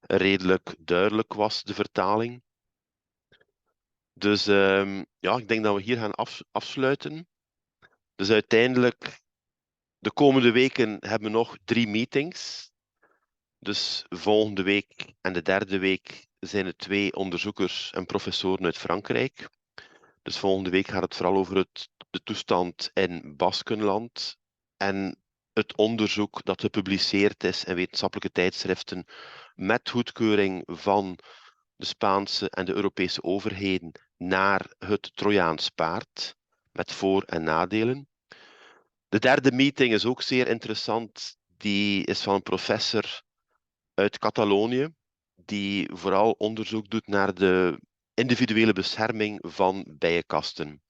redelijk duidelijk was, de vertaling. Dus ja, ik denk dat we hier gaan afsluiten. Dus uiteindelijk, de komende weken hebben we nog 3 meetings. Dus volgende week en de derde week zijn er 2 onderzoekers en professoren uit Frankrijk. Dus volgende week gaat het vooral over de toestand in Baskenland en het onderzoek dat gepubliceerd is in wetenschappelijke tijdschriften met goedkeuring van de Spaanse en de Europese overheden naar het Trojaans paard, met voor- en nadelen. De derde meeting is ook zeer interessant. Die is van een professor uit Catalonië, die vooral onderzoek doet naar de individuele bescherming van bijenkasten.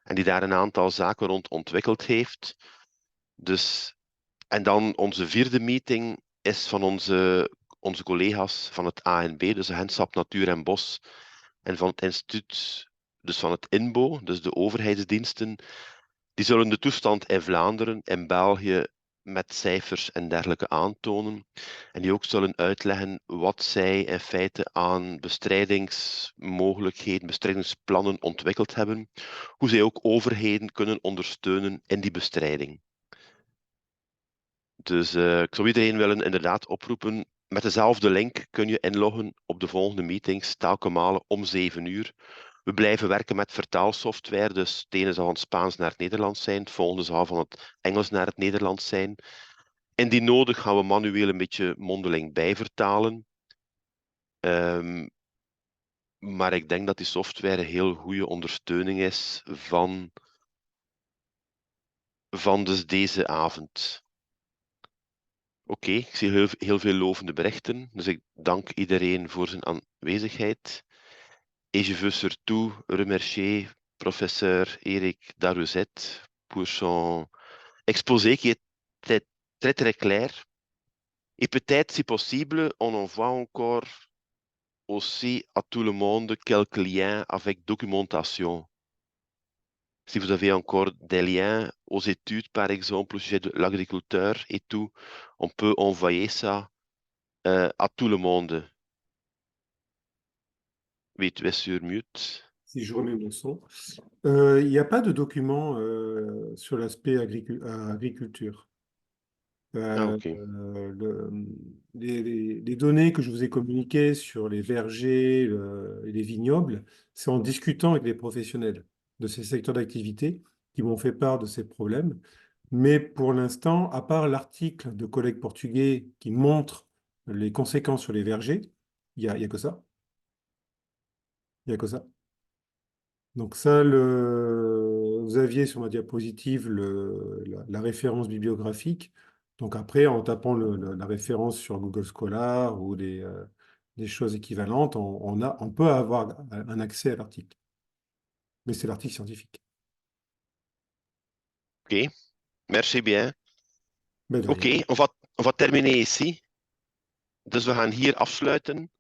En die daar een aantal zaken rond ontwikkeld heeft. Dus, en dan onze vierde meeting is van onze collega's van het ANB, dus de Agentschap Natuur en Bos, en van het instituut, dus van het INBO, dus de overheidsdiensten. Die zullen de toestand in Vlaanderen, in België, met cijfers en dergelijke aantonen. En die ook zullen uitleggen wat zij in feite aan bestrijdingsmogelijkheden, bestrijdingsplannen ontwikkeld hebben. Hoe zij ook overheden kunnen ondersteunen in die bestrijding. Dus ik zou iedereen willen inderdaad oproepen. Met dezelfde link kun je inloggen op de volgende meetings, telkens malen om 7 uur. We blijven werken met vertaalsoftware, dus het ene zal van het Spaans naar het Nederlands zijn, het volgende zal van het Engels naar het Nederlands zijn. Indien nodig gaan we manueel een beetje mondeling bijvertalen. Maar ik denk dat die software een heel goede ondersteuning is van dus deze avond. Oké, ik zie heel veel lovende berichten, dus ik dank iedereen voor zijn aanwezigheid. Et je veux surtout remercier professeur Eric Daruzet pour son exposé qui était très très clair. Et peut-être, si possible, on envoie encore aussi à tout le monde quelques liens avec documentation. Si vous avez encore des liens aux études, par exemple, au sujet de l'agriculteur et tout, on peut envoyer ça à tout le monde. Oui, tu es sur mute. Si je remets mon son. Il n'y a pas de document sur l'aspect agriculture. Ah, ok. Les données que je vous ai communiquées sur les vergers et les vignobles, c'est en discutant avec les professionnels de ces secteurs d'activité qui m'ont fait part de ces problèmes. Mais pour l'instant, à part l'article de collègues portugais qui montre les conséquences sur les vergers, il y a que ça. Il n'y a que ça. Donc ça, vous aviez sur ma diapositive la référence bibliographique. Donc après, en tapant la référence sur Google Scholar ou des choses équivalentes, on peut avoir un accès à l'article. Mais c'est l'article scientifique. Ok, merci bien. Mais de Ok, rien. On va terminer ici. Dus we gaan hier afsluiten.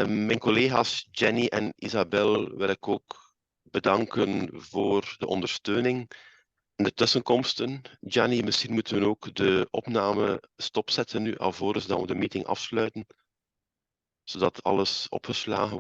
Mijn collega's Jenny en Isabel wil ik ook bedanken voor de ondersteuning en de tussenkomsten. Jenny, misschien moeten we ook de opname stopzetten nu, alvorens dat we de meeting afsluiten, zodat alles opgeslagen wordt.